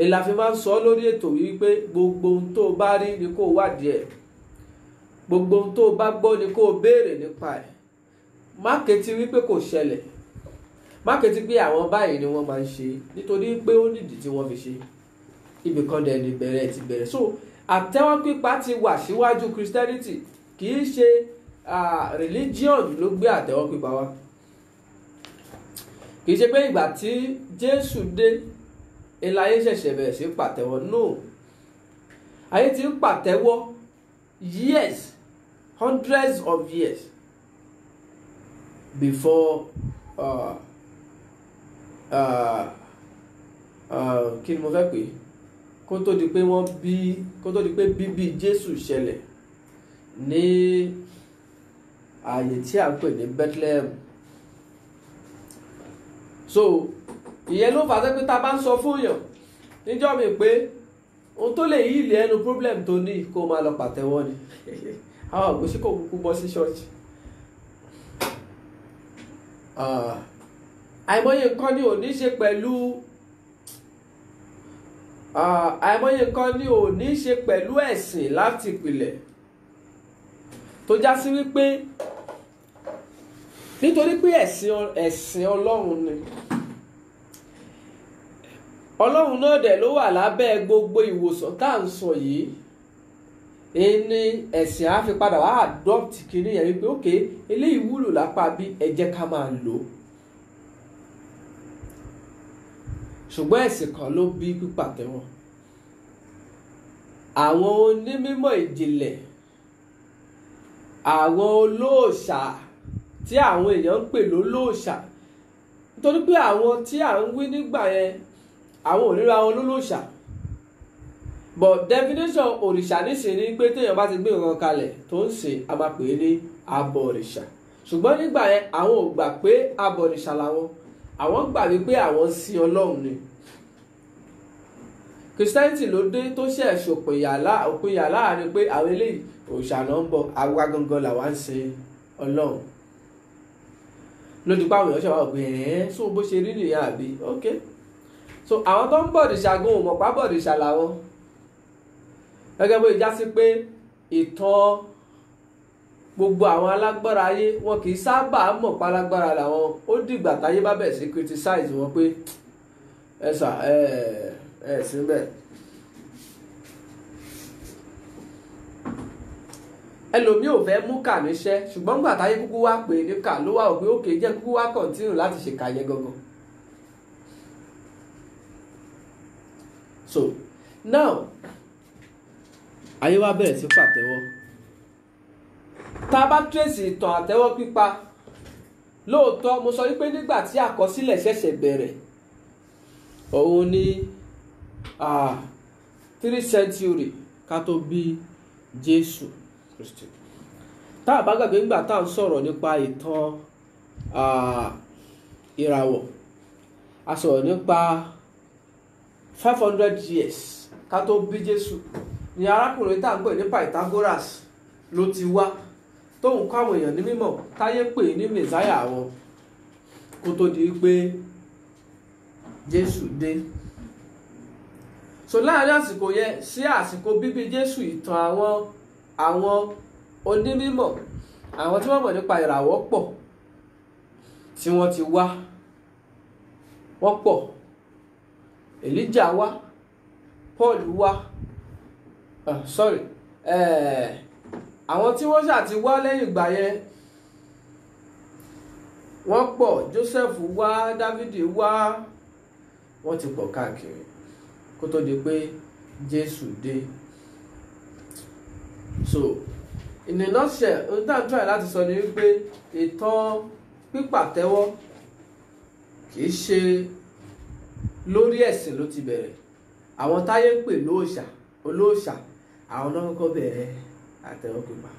èlà fi máa ń sọ lórí ètò yìí pé gbogbo ohun tó o bá rí ni kó o wádìí ẹ̀, gbogbo ohun tó o bá gbọ́ ni kó o béèrè nípa ẹ̀. má ketí wípé kò ṣẹlẹ̀, má ketí pé àwọn báyìí ni wọ́n máa ń ṣe, nítorí pé ó nídìí tí wọ́n fi ṣe. ibì kan dẹ̀ ní bẹ̀rẹ̀ ti bẹ̀rẹ̀. so àtẹ́wọ́ pípa ti wà síwájú Christianity, kì í ṣe religion ló gbé àtẹ́wọ́ pípa wá. kì í ṣe pé ìgbà tí Jésù dé ìlàyé ṣẹ̀ṣẹ̀ bẹ̀rẹ̀ sí pàtẹ́wọ́, no. ayé ti ń pàtẹ́wọ́ years, hundreds of years before kí ni mo fẹ́ pè, kó tó di pé bíbí Jésù ṣẹlẹ̀ ní ààyè tí a ń pè ní Bethlehem. so ìyẹn ló fà á pé tá a bá ń sọ fún yàn níjọ́ mi pé ohun tó lè yí ilé ẹnu problem tó ní kó máa lọ pàtẹ́wọ́ ni àwọn ògbésí kò kúkú bọ́ sí ṣọ́ọ̀ṣì. àìmọye nǹkan ni ò ní ṣe pẹ̀lú ẹ̀sìn láti ìpìlẹ̀, tó já sí wípé nítorí pé ẹ̀sìn Ọlọ́run ni, Ọlọ́run náà dẹ̀ ló wà lábẹ́ gbogbo ìwòsàn tá à ń sọ yìí. ẹni ẹ̀sìn á fi padà wá adopt kiri yẹn wípé ok, eléyìí wúlò lápá bí, ẹ jẹ́ ká máa lò ó. ṣùgbọ́n ẹ̀sìn kan ló bí pípàtẹ́wọ́. àwọn onímọ̀ ìjìnlẹ̀, àwọn olóòṣà tí àwọn èèyàn ń pè lólóòṣà, nítorí pé àwọn tí à ń wí nígbà yẹn àwọn ò ríra wọn lólóòṣà, but definition òrìṣà nísìnyí ni pé téèyàn bá ti gbé nǹkan kalẹ̀ tó ń sìn, a máa pè é ní abọ̀rìṣà. ṣùgbọ́n nígbà yẹn àwọn ò gbà pé abọ̀rìṣà làwọn, àwọn gbà wípé àwọn ń sin Ọlọ́run ni. Christianity ló dé tó ṣe òpinya láàrin pé àwọn eléyìí òrìṣà náà ń bọ, àwa gangan làwa ń sin Ọlọ́run. lódì pa àwọn èèyàn ṣe wá pé so bó ṣe rí nìyẹn àbí ok. so àwọn tó ń bọ̀rìṣà gan ò mọ̀ pa bọ̀rìṣà làwọn. gẹ́gẹ́ bó ìjà sí pé ìtàn gbogbo àwọn alágbára ayé wọn kì í sábà mọ̀ pa alágbára làwọn, ó dìgbà táyé bá bẹ̀ sí criticize wọn pé ẹ síbẹ̀. ẹlòmíì ò fẹ́ mú kà níṣẹ́, ṣùgbọ́n nígbà táyé kúkú wá pè ní kà ló wà ó pé òkè jẹ́ kúkú wá continue láti ṣèkà yẹn gangan. so now ayé wa bẹ̀rẹ̀ sí pàtẹ́wọ́. tá a bá trace ìtàn àtẹ́wọ́ pípa, lóòótọ́ mo sọ wípé nígbà tí àkọsílẹ̀ ṣẹ̀ṣẹ̀ bẹ̀rẹ̀, òun ní 3rd century ká tó bí Jésù Kristi. tá a bá gbàgbé nígbà tá à ń sọ̀rọ̀ nípa ìtàn ìràwọ̀, a sọ̀rọ̀ nípa 500 years ká tó bí Jésù ni arákùnrin tá à ń pè ní Pythagoras ló ti wá tóun kọ́ àwọn èèyàn ní mímọ̀ táyé pè ní mẹ̀sáyà wọn kó tó di pé Jésù dé. So láàrin àsìkò yẹn sí àsìkò bíbí Jésù ìtàn àwọn onímọ̀ àwọn tí wọ́n mọ̀ nípa ìràwọ̀ pọ̀ tí wọ́n ti wá wọ́n pọ̀. Elijah wá, Paul wá, àwọn tí wọ́n ṣáà ti wá lẹ́yìn ìgbà yẹn wọ́n pọ̀. Joseph wá, Dáfídì wá, wọ́n ti pọ̀ káàkiri kó tó di pé Jésù dé. So in a nutshell ohun tá à ń try láti sọ ni wípé ìtàn pípàtẹ́wọ́ kì í ṣe lórí ẹ̀sìn ló ti bẹ̀rẹ̀. Àwọn táyé ń pè olóòṣà àwọn náà kọ́kọ́ bẹ̀rẹ̀ àtẹ́wọ́ pípa.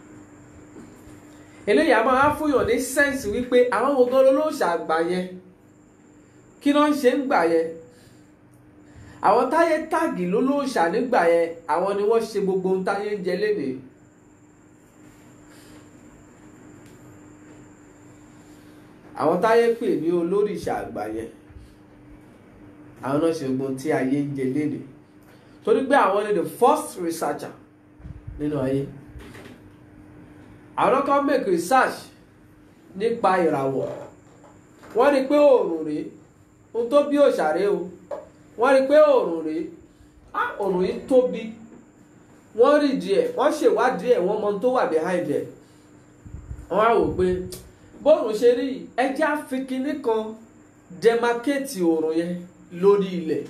Eléyìí a máa fúnyàn ní sẹ́ǹsì wípé àwọn wo gan olóòṣà àgbà yẹn kí ló ń ṣe ń gbà yẹn. Àwọn táyé táàgì lólóòṣà nígbà yẹn àwọn ni wọ́n ṣe gbogbo ohun táyé ń jẹ lénìí. Àwọn táyé pè ní olórìṣà àgbà yẹn àwọn náà ṣe gbogbo ohun tí ayé ń jẹ lénìí torí pé àwọn ni the first researcher nínú ayé. Àwọn kan make research nípa ìràwọ̀ wọ́n rí pé oòrùn rèé ohun tó bí òòṣà rèé o. Wọ́n rí pé oòrùn rèé oòrùn yìí tóbi. Wọ́n rí díẹ̀ wọ́n ṣèwádìí ẹ̀ wọ́n mọ ohun tó wà behind ẹ̀. Wọ́n á wò pé bóòrùn ṣe rí ẹjẹ́ àfikíní kan demarcate oòrùn yẹn lórí ilẹ̀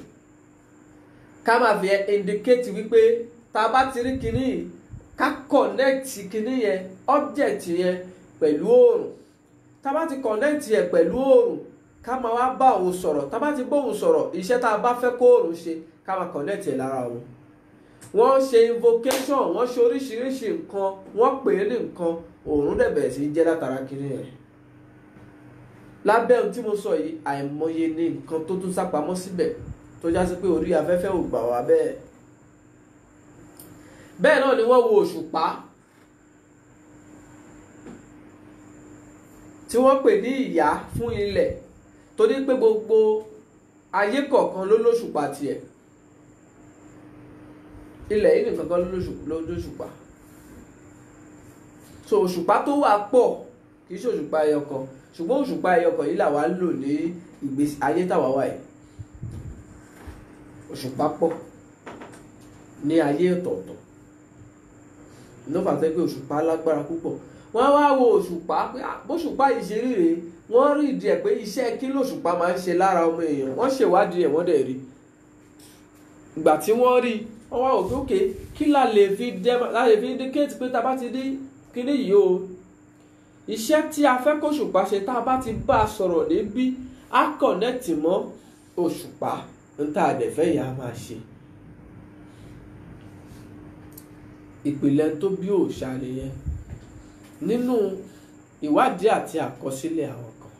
ká máa fi indicate wípé tá a bá ti rí kíní ká connect kíní yẹn object yẹn pẹ̀lú oòrùn. Tá a bá ti connect yẹn pẹ̀lú oòrùn ká máa wá bá òun sọ̀rọ̀. Tá a bá ti bóun sọ̀rọ̀ iṣẹ́ tá a bá fẹ́ kó oòrùn ṣe ká máa connect ẹ̀ lára òun. Wọ́n ṣe invocation wọ́n ṣe oríṣiríṣi nǹkan wọ́n pè é ní nǹkan oòrùn dẹ̀ bẹ̀rẹ̀ sí jẹ́ látara kíní yẹn. Lábẹ́ ohun tí mo sọ yìí àìmọye ní nǹkan tó tún sápamọ́ síbẹ̀ tó já sí pé orí afẹ́fẹ́ ò gbà wá bẹ́ẹ̀. Bẹ́ẹ̀ náà ni wọ́n wo òṣùpá tí wọ́n pè ní ìyá fún ilẹ̀ torí pé gbogbo ayé kọ̀ọ̀kan ló lóṣùpá tiẹ̀. Ilẹ̀ yìí nìkan kan ló lóṣùpá. So òṣùpá tó wà pọ̀ kì í ṣe òṣùpá ẹyọ kan ṣùgbọ́n òṣùpá ẹyọ kan yìí làwa lò ní ìgbésí ayé táwa wà yìí. Òṣùpá pọ̀ ní ayé ọ̀tọ̀ọ̀tọ̀ ló fà tẹ́ pé òṣùpá lágbára púpọ̀. Wọ́n wá wo òṣùpá pé bóṣùpá yìí ṣe rí rèé wọ́n rí ìdí ẹ̀ pé iṣẹ́ kí lòṣùpá máa ń ṣe lára ọmọ èèyàn. Wọ́n ṣèwádìí ẹ̀ wọ́n dẹ̀ rí. Ìgbà tí wọ́n rí wọ́n wá wò pé òkè kí la lè fi indicate pé tá a bá ti rí kíní yìí o iṣẹ́ tí a fẹ́ kóṣùpá ṣe tá a bá ti bá a sọ̀rọ̀ níbí á connect mọ́ òṣùpá ń tá a dẹ̀ fẹ́ yà á máa ṣe. Ìpìlẹ̀ tó bí òòṣà nìyẹn nínú ìwádìí àti àkọsílẹ̀ àwọn kan.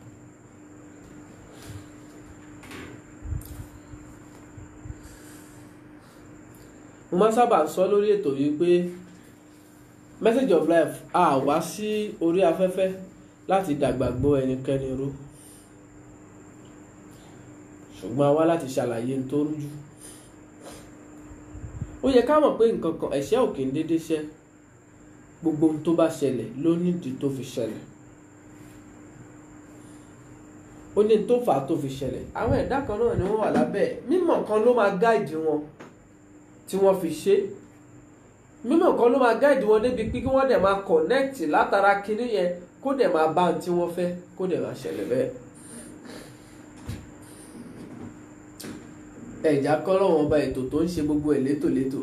Mo máa sábà sọ lórí ètò yìí pé Message of Life a wá sí orí afẹ́fẹ́ láti dàgbàgbọ́ ẹnikẹ́ni rú ṣùgbọ́n a wá láti ṣàlàyé tó rújú. Ó yẹ ká mọ̀ pé nǹkan kan ẹ̀ṣẹ̀ ò kì í dédé ṣẹ́. Gbogbo ohun tó bá ṣẹlẹ̀ ló nídìí tó fi ṣẹlẹ̀. Ó ní tó fà á tó fi ṣẹlẹ̀. Àwọn ẹ̀dá kan náà ni wọ́n wà lábẹ́ ẹ̀. Mímọ̀ kan ló máa gáìdì wọn tí wọ́n fi ṣe. Mímọ̀ kan ló máa gáìdì wọn débi pé kí wọ́n dẹ̀ máa connect látara kinní yẹn kó dẹ̀ máa bá ohun tí wọ́n fẹ́ kó dẹ̀ máa ṣẹlẹ̀ bẹ́ẹ̀. Ẹ̀já kọ́ lọ́wọ́n ọba ètò tó ń ṣe gbogbo ẹ̀ létòlétò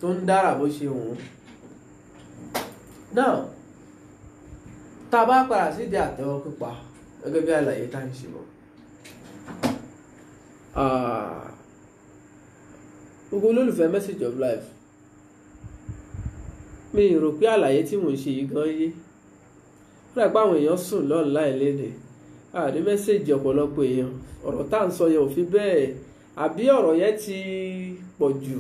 tó ń dára bó ṣe wù ú. Now tá a bá padà sídìí àtẹ́wọ́ pípa gẹ́gẹ́ bí àlàyé tá à ń ṣe lọ. Gbogbo olólùfẹ́ Message of Life mi rò pé àlàyé tí mò ń ṣe yìí gan yé. Fúnra pé àwọn èèyàn sùn lọ́nà láì léde àdé mẹ́sẹ̀jì ọ̀pọ̀lọpọ̀ èèyàn ọ̀rọ̀ tá à ń sọ yẹn ò fi bẹ́ẹ̀ àbí ọ̀rọ̀ yẹn ti pọ̀ jù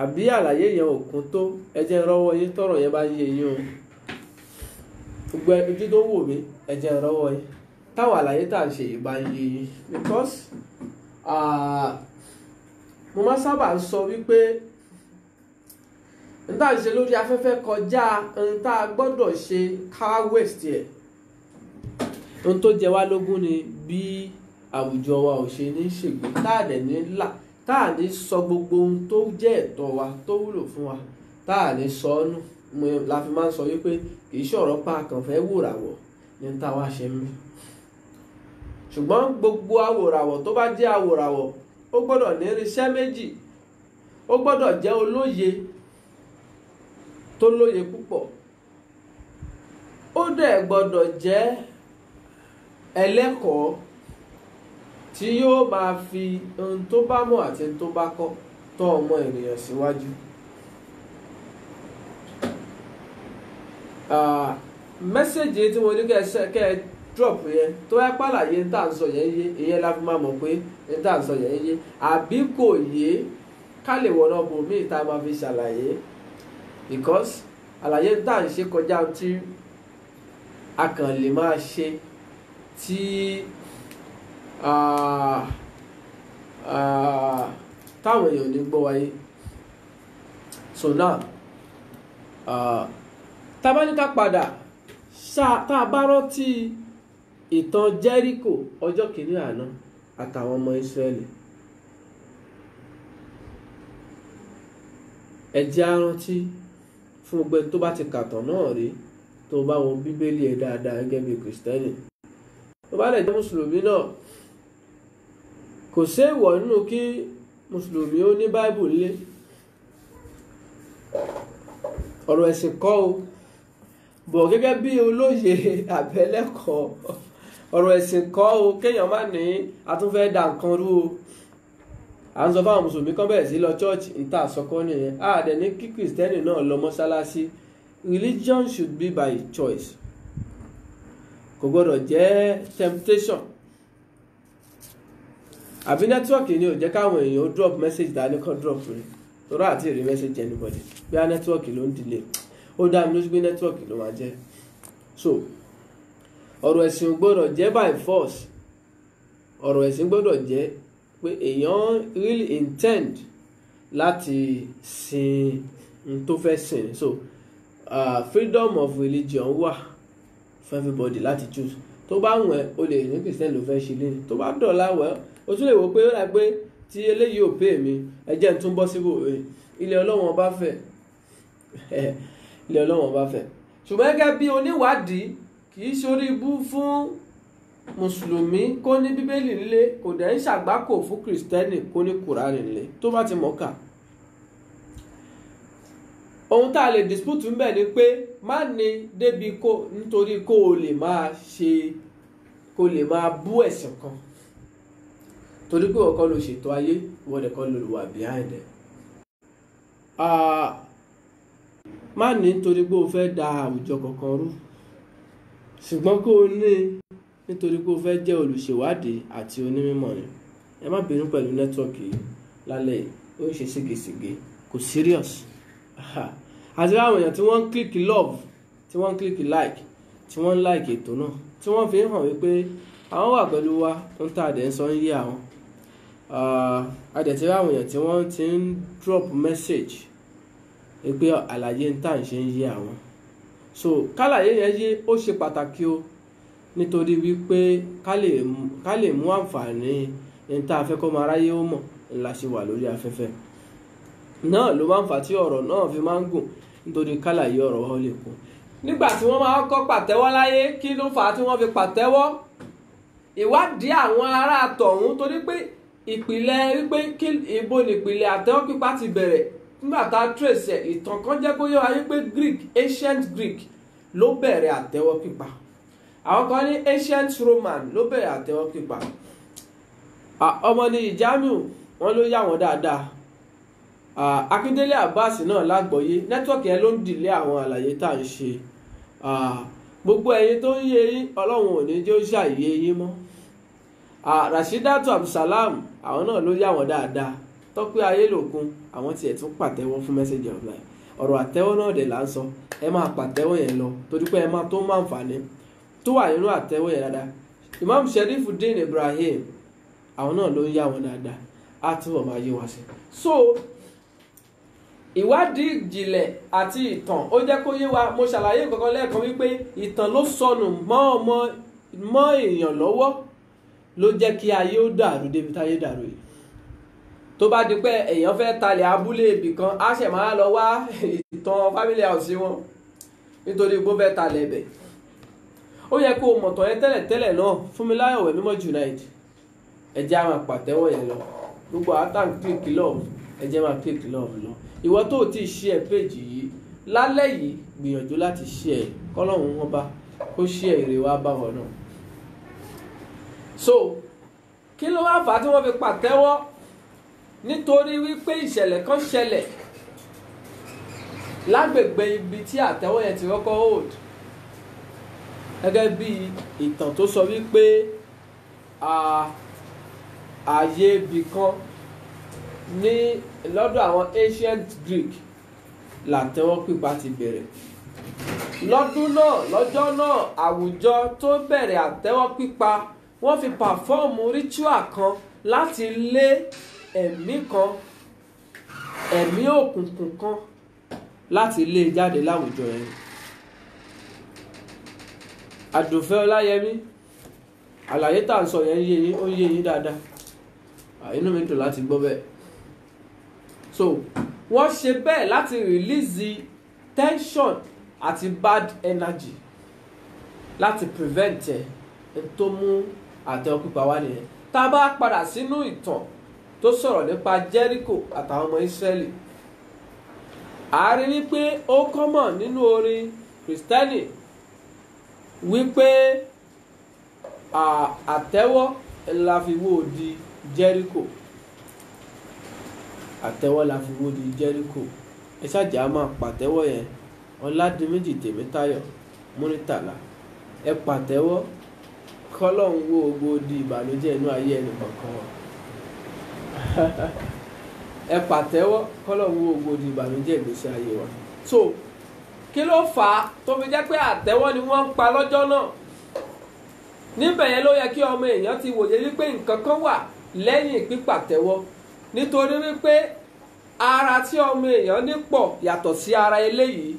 àbí àlàyé yẹn ò kún tó, ẹ jẹ́ n rọ́wọ́ yín tọ́rọ̀ yẹn bá yé yín o. Gbogbo ojú tó wò mí, ẹ jẹ́ n rọ́wọ́ yín táwọn àlàyé tá à ń ṣe yìí bá yé yín, because mo máa sábà ń sọ wípé n tá à ń ṣe lórí afẹ́fẹ́ kọjá n tá a gbọ́dọ̀ ṣe ká waste ẹ̀. Ohun tó jẹ wá lógún ni bí àwùjọ wa ò ṣe ní ṣègbè, tá à ní sọ gbogbo ohun tó jẹ́ ẹ̀tọ́ wa tó wúlò fún wa, tá à ní sọ ọ́ nù. La fi máa ń sọ wípé kì í ṣọ̀rọ̀ pa kàn fẹ́ wòràwọ̀ ní tá a wá ṣe mí. Ṣùgbọ́n gbogbo awòràwọ̀ tó bá jẹ́ awòràwọ̀ ó gbọ́dọ̀ ní irinṣẹ́ méjì. Ó gbọ́dọ̀ jẹ́ olóye tó lóye púpọ̀, ó dẹ̀ gbọ́dọ̀ jẹ́ ẹlẹ́kọ̀ọ́ tí yóò máa fi ohun tó bá mọ̀ àti ohun tó bá kọ́ tọ́ ọmọ ènìyàn síwájú. Mẹ́sẹ̀jì tí mo ní kẹ́ drop yẹn tó yẹ pàlàyé ń tà ń sọ yẹn yé, ìyẹn la fi máa mọ̀ pé ń tà ń sọ yẹn yé, àbí kò yé ká lè wọ̀nà bò mí ìta máa fi ṣàlàyé, because àlàyé ń tà ń ṣe kọjá tí a kàn lè máa ṣe tí táwọn èèyàn ní gbọ́ wáyé. So now tá bá ní ká padà tá a bá rántí ìtàn Jẹ́ríkò ọjọ́ kìíní àná àtàwọn ọmọ Ísírẹ́lì, ẹ jẹ́ á rántí fún gbogbo ẹni tó bá ti kàtàn náà rí, tó bá wo bíbélì ẹ̀ dáadáa gẹ́gẹ́ bí Kristẹni, tó bá lè jẹ́ mùsùlùmí náà, kò sí èèwọ̀ nínú kí mùsùlùmí ó ní báíbù nílé. Ọ̀rọ̀ ẹ̀sìn kọ́ o, bọ̀ gẹ́gẹ́ bí olóye àbẹ́lẹ́kọ̀ọ́, ọ̀rọ̀ ẹ̀sìn kọ́ o, kéèyàn má ní àtúnfẹ́ dà nǹkan rú o. À ń sọ fáwọn mùsùlùmí kan bẹ̀rẹ̀ sí lọ chọ́ọ̀chì ń tà sọ́kọ́ nìyẹn. Dẹ̀ ní kí kìrìsìtẹ́nì náà lọ mọ́sálásí. Religion should be by choice, kò gbọ́dọ̀ jẹ́ temptation. Àbí nẹ́tíwọ̀kì ni ò jẹ́ káwọn èèyàn ó drop message dání kan drop rẹ̀, torí àti rí message anybody bí a nẹ́tíwọ̀kì ló ń delay, ó dá mi lójú pé nẹ́tíwọ̀kì ló máa jẹ́. So ọ̀rọ̀ ẹ̀sìn gbọ́dọ̀ jẹ́ by force, ọ̀rọ̀ ẹ̀sìn gbọ́dọ̀ jẹ́ pé èèyàn really intend láti sin tó fẹ́ sìn. So freedom of religion wà for everybody láti choose. Tó bá wùn ẹ́ o lè ní Christian ló fẹ́ ṣe lẹ́yìn, tó bá dọ̀la wẹ̀ o tún lè wò pé ó rà pé tí eléyìí ò pè mí, ẹ jẹ́ n tún bọ́ síbò ilé Ọlọ́run bá fẹ́ ilé Ọlọ́run bá fẹ́. Ṣùgbọ́n gẹ́gẹ́ bí oníwádìí, kì í ṣorí ibú fún mùsùlùmí kó ní bíbélì nílé, kò dẹ̀ ń ṣàgbákò fún kìrìsìtẹ́nì kó ní kùránì nílé tó bá ti mọ̀ọ́kà. Ohun tá a lè dispute ń bẹ̀ ni pé má ní débi nítorí kó o lè máa bú ẹ̀sìn kan, torí pé ọ̀kan ló ṣètò ayé, ìwọ́dẹ̀ kan ló wà behind ẹ̀. Má ní nítorí pé o fẹ́ da àwùjọ kankan rú, ṣùgbọ́n kó o ní nítorí pé o fẹ́ jẹ́ olùṣèwádìí àti onímọ̀ ni. Ẹ má bínú pẹ̀lú nẹ́tíwọ̀kì lálẹ́ yìí, ó ń ṣe ségesège, kò serious. Àti àwọn èèyàn tí wọ́n ń click love, tí wọ́n ń click like, tí wọ́n ń like ètò náà, tí wọ́n fi ń hàn wípé àwọn wà pẹ̀lú wa, ń tà dẹ̀ ń sọ ń yé àwọn. Adẹ̀ tí àwọn èèyàn tí wọ́n ti ń drop message pé àlàyé ń tà ń ṣe ń yé àwọn. So kálàyé yẹn yé ó ṣe pàtàkì o, nítorí wípé ká lè mú àǹfààní ní tá a fẹ́ kọ́ máa ráyé ó mọ̀ ńlá ṣe wà lórí afẹ́fẹ́ náà, ló máa ń fà tí ọ̀rọ̀ náà fi máa ń gùn, nítorí kálàyé ọ̀rọ̀ wọn lè kún. Nígbà tí wọ́n máa kọ́ pàtẹ́wọ́ láyé, kí ló fà á tí wọ́n fi pàtẹ́wọ́? Ìwádìí àwọn ará tọ̀hún, torí pé ìpìlẹ̀ wípé ibo nìpìlẹ̀ àtẹ́wọ́ pípa ti bẹ̀rẹ̀. Nígbà tá a trace ìtàn kan jẹ́ kó yé wa wípé ancient Greek ló bẹ̀rẹ̀ àtẹ́wọ́ pípa. Àwọn kan ní ancient Roman ló bẹ̀rẹ̀ àtẹ́wọ́ pípa. Ọmọ ní Jamiu wọn ló yà wọ́n dáadáa. Akíndélé Abbas náà lágbọ́yé, nẹ́tíwọ̀kì yẹn ló ń dìlé àwọn àlàyé tá à ń ṣe. Gbogbo ẹ̀yin tó ń yé yín, Ọlọ́run ò ní jẹ́ ó ṣàyé yín mọ́. Rashidatu Abdulsalam àwọn náà ló yà wọ́n dáadáa. Tọ́pẹ́ Ayélòkun àwọn tiẹ̀ tún pàtẹ́wọ́ fún Message of Life. Ọ̀rọ̀ àtẹ́wọ́ náà dẹ̀ là ń sọ, ẹ máa pàtẹ́wọ́ yẹn lọ torí pé ẹ máa tó máa ń fàní tó wà nínú àtẹ́wọ́ yẹn dáadáa. Imam Sherifuddin Ibrahim àwọn náà ló ń yà wọ́n dáadáa, á túbọ̀ máa yé wa sí. So ìwádìí ìjìnlẹ̀ àti ìtàn ó jẹ́ kó yé wa. Mo ṣàlàyé kankan lẹ́ẹ̀kan wípé ìtàn ló sọnù mọ́ èèyàn lọ́wọ́ ló jẹ́ kí ayé ó dàrú débi táyé dàrú yìí. Tó bá di pé èèyàn fẹ́ talẹ̀ abúlé ibì kan á ṣẹ̀ máa lọ wá ìtàn family house wọn nítorí gbó fẹ́ talẹ̀ ẹ̀bẹ̀. Ó yẹ kó o mọ̀tàn yẹn tẹ́lẹ̀ náà. Fúnmiláyọ̀ Wẹ̀mímọ́ Junaid ẹ jẹ́ á máa pàtẹ́wọ́ yẹn lọ. Gbogbo àtàn click love ẹ jẹ́ máa click love lọ. Ìwọ tó ti share page yìí lálẹ́ yìí gbìyànjú láti share kọ́lọ́hún wọn bá kó share èrè wá bá wọn náà. So kí ló wá fà á tí wọ́n fi pàtẹ́wọ́? Nítorí wípé ìṣẹ̀lẹ̀ kan ṣẹlẹ̀ lágbègbè ibi tí àtẹ́wọ́ yẹn ti kọ́kọ́ hold. Gẹ́gẹ́ bí ìtàn tó sọ wípé ààyè ibì kan ní lọ́dọ̀ àwọn ancient Greek làtẹ́wọ́ pípa ti bẹ̀rẹ̀. Lọ́dún náà lọ́jọ́ náà àwùjọ tó bẹ̀rẹ̀ àtẹ́wọ́ pípa wọ́n fi pàfọ́ọ̀mù ritual kan láti lé ẹ̀mí kan, ẹ̀mí òkùnkùn kan láti lé jáde láwùjọ yẹn. Àdùnfẹ́ Ọláyẹmí àlàyé tá à ń sọ yẹn yé yín, ó yé yín dáadáa. Inú mi dùn láti gbọ́ bẹ́ẹ̀. So wọ́n ṣe bẹ́ẹ̀ láti release tension àti bad energy láti prevent ẹ̀ tó mú àtẹ́wọ́ pípa wá nìyẹn. Tá a bá padà sínú ìtàn tó sọ̀rọ̀ nípa Jericho àtàwọn ọmọ Ísírẹ́lì, a rí wípé ó common nínú orin Kristẹni wípé àtẹ́wọ́ la fi wó di Jericho. Àtẹ́wọ́ la fi wó di Jericho. Ẹ ṣáàjà á máa pàtẹ́wọ́ yẹn. Ọládìméjì Tèmítáyọ̀ Múrítàlá ẹ pàtẹ́wọ́ kọ́lọ́hún wó gbogbo di ìbànújẹ́ inú ayé ẹnì kọ̀ọ̀kan wọn. Ẹ pàtẹ́wọ́ kọ́lọ́hún wó gbogbo di ìbànújẹ́ ìgbésí ayé wa. So kí ló fà á tó fi jẹ́ pé àtẹ́wọ́ ni wọ́n ń pa lọ́jọ́ náà? Níbẹ̀ yẹn ló yẹ kí ọmọ èèyàn ti wòye wípé nǹkan kan wà lẹ́yìn pípàtẹ́wọ́, nítorí wípé ara tí ọmọ èèyàn ní pọ̀ yàtọ̀ sí ara eléyìí.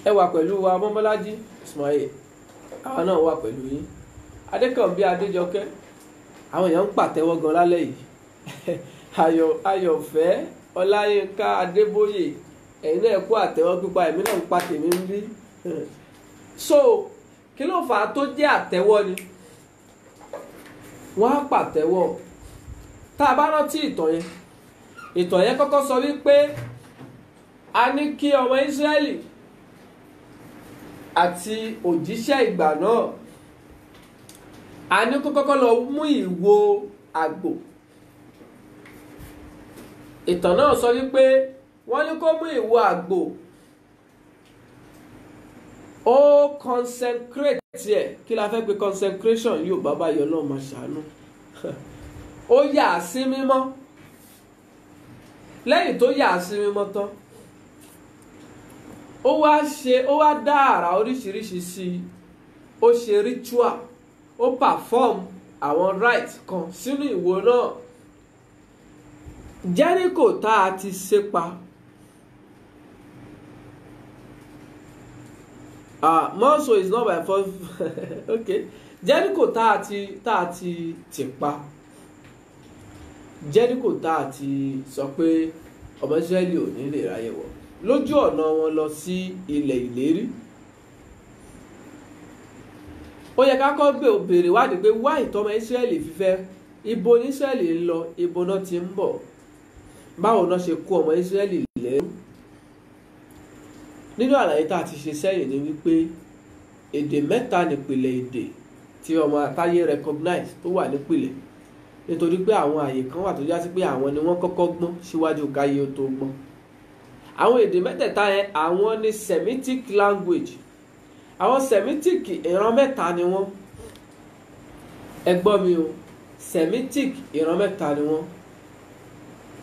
Ẹ wà pẹ̀lú wa Mọ́bọ́lájí Ismail, àwọn náà wà pẹ̀lú yín. Adékànbí Adéjọkẹ́, àwọn èèyàn ń pàtẹ́wọ́ gan lálẹ́ yìí. Ayọ̀fẹ́ Ọláyínká Adébóyè, ẹ̀yin náà kú àtẹ́wọ́ pípa, èmi náà ń pa tèmi ń bí. So kí ló fà á tó jẹ́ àtẹ́wọ́ ni? Wọ́n á pàtẹ́wọ́. Tá a bá rántí ìtàn yẹn kọ́kọ́ sọ wípé a ní kí ọmọ Ísírẹ́lì àti òjíṣẹ́ ìgbà náà a ní kó kọ́kọ́ lọ mú ìwo àgbò. Ìtàn náà sọ wípé wọ́n ní kó mú ìwo àgbò, ó consecrate ẹ̀. Kí la fẹ́ pè consecration yóò bàbá yọ náà máa ṣàánú. Ó yà á sí mímọ́. Lẹ́yìn tó yà á sí mímọ́ tán, ó wá dá àrà oríṣiríṣi sí i. Ó ṣe ritual, ó perform àwọn rite kan sínú ìwo náà. Jericho tá a ti ṣe pa, Mọ́sọ̀ is not by force. Okay. Jericho tá a ti tì pa, Jericho tá a ti sọ pé ọmọ Ísírẹ́lì ò ní lè ráyè wọ̀ lójú ọ̀nà wọn lọ sí ilẹ̀ ìlérí. Ó yẹ ká kọ́ béèrè wádìí pé wá ìtọ́mọ Ísírẹ́lì fífẹ́ ibo ní Ísírẹ́lì ń lọ, ibo náà ti ń bọ̀, báwo náà ṣe kó ọmọ Ísírẹ́lì lẹ́rú. Nínú àlàyé tá a ti ṣe sẹ́yìn ni wípé èdè mẹ́ta nípìlẹ̀ èdè tí ọmọ àtayé recognize tó wà nípìlẹ̀, nítorí pé àwọn àyè kan wà tó já sí pé àwọn ni wọ́n kọ́kọ́ gbọ́n síwájú káyé tó gbọ́n. Àwọn èdè mẹ́tẹ̀ẹ̀ta yẹn àwọn ni Semitic language. Àwọn Semitic ìran mẹ́ta ni wọ́n. ẹ gbọ́ mi o, Semitic ìran mẹ́ta ni wọ́n.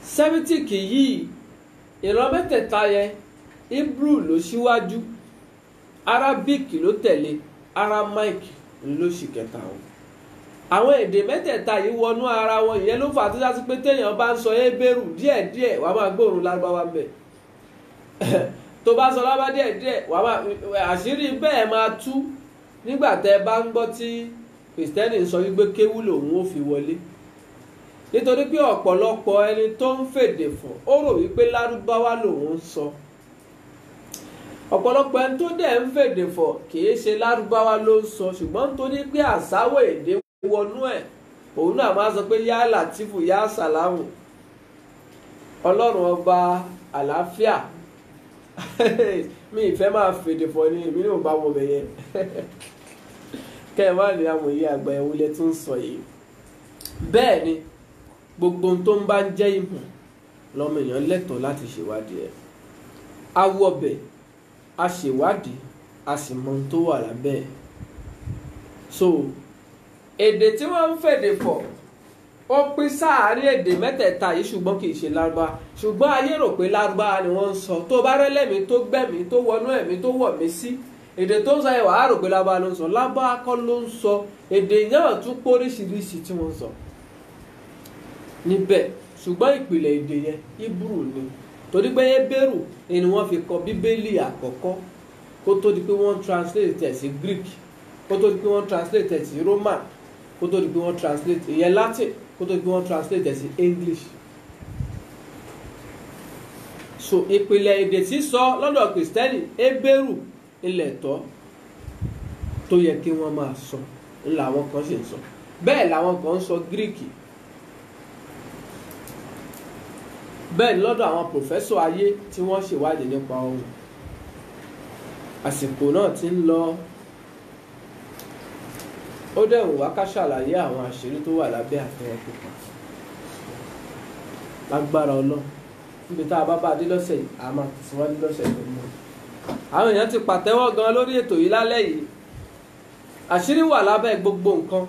Semitic yìí ìran mẹ́tẹ̀ẹ̀ta yẹn Hebrew ló síwájú, Arabic ló tẹ̀lé, Aramaic ló sì kẹta wọn. Àwọn èdè mẹ́tẹ̀ẹ̀ta yìí wọnú ara wọn, ìyẹn ló fà á tó dá sí pé téèyàn bá ń sọ Hébérù díẹ̀díẹ̀ wàá máa gbóòórùn Lárúbáwá ń bẹ̀. Tó bá sọ Lárúbáwá díẹ̀díẹ̀ wàá máa àṣírí bẹ́ẹ̀ máa tú nígbà tẹ́ ẹ bá ń gbọ́ tí Kìrìsìtẹ́nì ń sọ wípé kéwú lòun ò fi wọlé. Nítorí pé ọ̀pọ̀lọpọ̀ ẹni tó ń fèdè fọ̀ ó rò wípé Lárúbáwá lòun ń sọ. Ọ̀pọ̀lọpọ̀ ẹni tó dẹ̀ ń fèdè fọ̀ kìí ṣe Lárúbáwá ló ń sọ, ṣùgbọ́n nítorí pé àsáwọ̀ èdè wọnú ẹ̀, òun náà máa sọ pé yá Làtífù yá Sàlámù, Ọlọ́run ọba àlàáfíà. Mi ìfẹ́ máa fèdè fọ̀ ni èmi náà bá wọ bẹ̀yẹ. Kẹ́ ẹ má ní amòye àgbà ẹ̀wò lẹ tún sọ yìí. Bẹ́ẹ̀ ni gbogbo ohun tó ń bá ń jẹ́ ìmọ̀ lọ́mọ èèyàn lẹ́tọ̀ọ́ láti ṣèwádìí ẹ̀. Awọ ọbẹ̀ a ṣèwádìí a sì mọ ohun tó wà lábẹ́ ẹ̀. So èdè tí wọ́n ń fèdè fọ̀ ó pín sáàárín èdè mẹ́tẹ̀ẹ̀ta yìí, ṣùgbọ́n kì í ṣe Lárúbáwá. Ṣùgbọ́n ayé rò pé Lárúbáwá ni wọ́n ń sọ. Tó bá rẹ́lẹ́mìí tó gbẹ̀mí tó wọnú ẹ̀mí tó wọ̀ mí sí, èdè tó ń sọ ẹwà á rò pé Lárúbáwá ló ń sọ. Lárúbáwá kọ́ ló ń sọ, èdè náà tún póríṣiríṣi tí wọ́n ń sọ níbẹ̀. Ṣùgbọ́n ìpìlẹ̀ èdè yẹn Hebrew ni, torí pé Hébérù ni wọ́n fi kọ Bíbélì àkọ́kọ́ kó tó di pé wọ́n translate ẹ̀ sí Greek, kó tó di pé wọ́n translate ẹ̀ sí Roman, kó tó di pé wọ́n translate ìyẹn Latin, kó tó di pé wọ́n translate ẹ̀ sí English. So ìpìlẹ̀ èdè sísọ lọ́dọ̀ Kìrìsìtẹ́nì Hébérù ilẹ̀ tọ́ tó yẹ kí wọ́n máa sọ ńlá àwọn kan ṣe ń sọ, bẹ́ẹ̀ làwọn kan ń sọ Greek. Bẹ́ẹ̀ ni lọ́dọ̀ àwọn pòfẹ́sọ̀ ayé tí wọ́n ṣèwádìí nípa ohun. Àsìkò náà ti ń lọ, ó dẹ̀wùn wá ká ṣàlàyé àwọn àṣírí tó wà lábẹ́ àtẹ́wọ́ pupa. Lágbára Ọlọ́run níbi tá a bá bá dé lọ́sẹ̀ yìí a máa tẹ̀síwájú lọ́sẹ̀ tó ń bọ̀. Àwọn èèyàn ti pàtẹ́wọ́ gan lórí ètò yìí lálẹ́ yìí. Àṣírí wà lábẹ́ gbogbo nǹkan.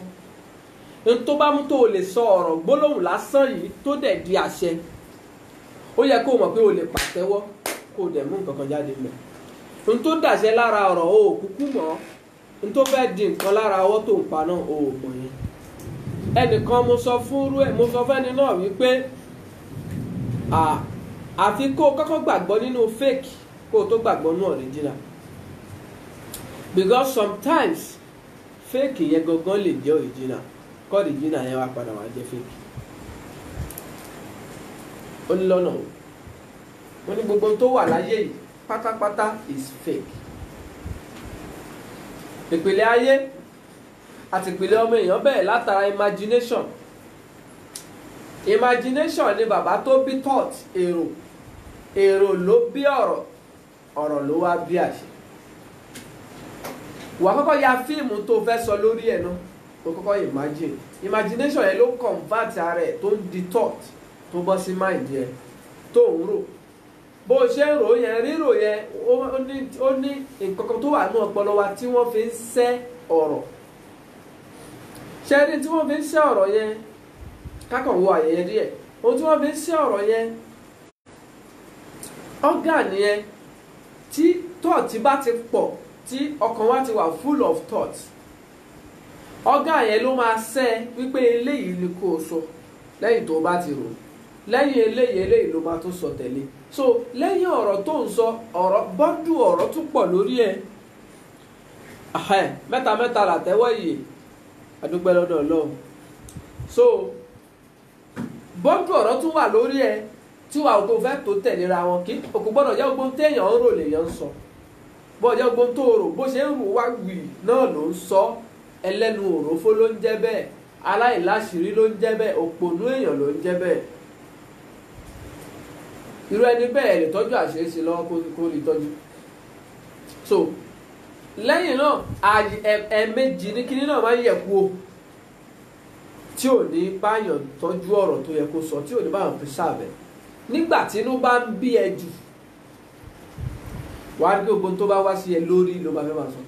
Ohun tó bá mú tó o lè sọ ọ̀rọ̀ gbólóhùn lásán yìí tó dẹ̀ di àṣẹ, ó yẹ kó o mọ̀ pé o lè pàtẹ́wọ́ kó o dẹ̀ mú nǹkan kan jáde mọ́. Ohun tó dàṣẹ lára ọ̀rọ̀ o ò kúkú mọ̀, ohun tó fẹ́ di nǹkan lára ọwọ́ tó ń pa náà o ò mọ̀ yẹn. Ẹnìkan mo sọ fẹ́ni náà wípé àfi kó o kọ́kọ́ gbàgbọ́ nínú fake kó o tó gbàgbọ́ nínú original, because sometimes fake yẹn gangan lè jẹ́ original kọ́ original yẹn wá padà wá jẹ́ fake. Ó ní lọ́nà o, wọ́n ní gbogbo tó wà láyé yìí pátápátá is fake. Ìpìlẹ̀ ayé àti ìpìlẹ̀ ọmọ èèyàn bẹ̀rẹ̀ látara imagination. Imagination ni bàbá tó bí thought, èrò ló bí ọ̀rọ̀ ló wá bí àṣẹ. Wà kọ́kọ́ ya fíìmù tó fẹ́ sọ lórí ẹ̀ náà, kó kọ́kọ́ imagination yẹn ló convert ara ẹ̀ tó ń di thought tó bọ́ sí mind yẹn tó ń rò. Bó ṣe ń rò yẹn, rírò yẹn ó ní nǹkan kan tó wà ní ọpọlọ wa tí wọ́n fi ń ṣẹ́ ọ̀rọ̀. Ṣé ní tí wọ́n fi ń ṣẹ́ ọ̀rọ̀ yẹn, kákan wo àyẹ̀yẹ díẹ̀, ohun tí wọ́n fi ń ṣẹ́ ọ̀rọ̀ yẹn, organ yẹn tí thought bá ti pọ̀, tí ọkàn wa ti wà full of thoughts, organ yẹn ló máa ṣẹ́ wípé eléyìí ni kó o sọ lẹ́yìn tó bá ti rò, lẹ́yìn eléyìí ló máa tó sọ tẹ̀lé. So lẹ́yìn ọ̀rọ̀ tó ń sọ, ọ̀rọ̀ bọ́dù ọ̀rọ̀ tún pọ̀ lórí ẹ̀. Mẹ́ta làtẹ́wọ́ yìí, adúpẹ́ lọ́dọ̀ Ọlọ́run. So bọ́dù ọ̀rọ̀ tún wà lórí ẹ̀ tí wàá tó fẹ́ tó tẹ̀léra wọn, kí òkú gbọ́dọ̀ jẹ́ gbogbo téèyàn ń rò lèèyàn ń sọ. Bó jẹ́ gbogbo tó rò bó ṣe ń rò wá gbì náà ló ń sọ. Ẹlẹ́nu òrófó ló ń jẹ́ bẹ́ẹ̀, aláìláṣìírí ló ń jẹ́ bẹ́ẹ̀, òpònú èèyàn ló ń jẹ́ bẹ́ẹ̀. Irú ẹni bẹ́ẹ̀ lè tọ́jú àṣírí sí lọ́wọ́ kó lè tọ́jú. So lẹ́yìn náà ẹ̀ẹ̀mejì ní kíní náà máa ń yẹ̀ kú o, tí ò ní báyàn tọ́jú ọ̀rọ̀ tó yẹ kó sọ, tí ò ní báyàn preserve ẹ̀. Nígbà tí inú bá ń bí ẹ jù, wàá rí gbogbo tó bá wá sí ẹ lórí ló bá fẹ́ máa sọ.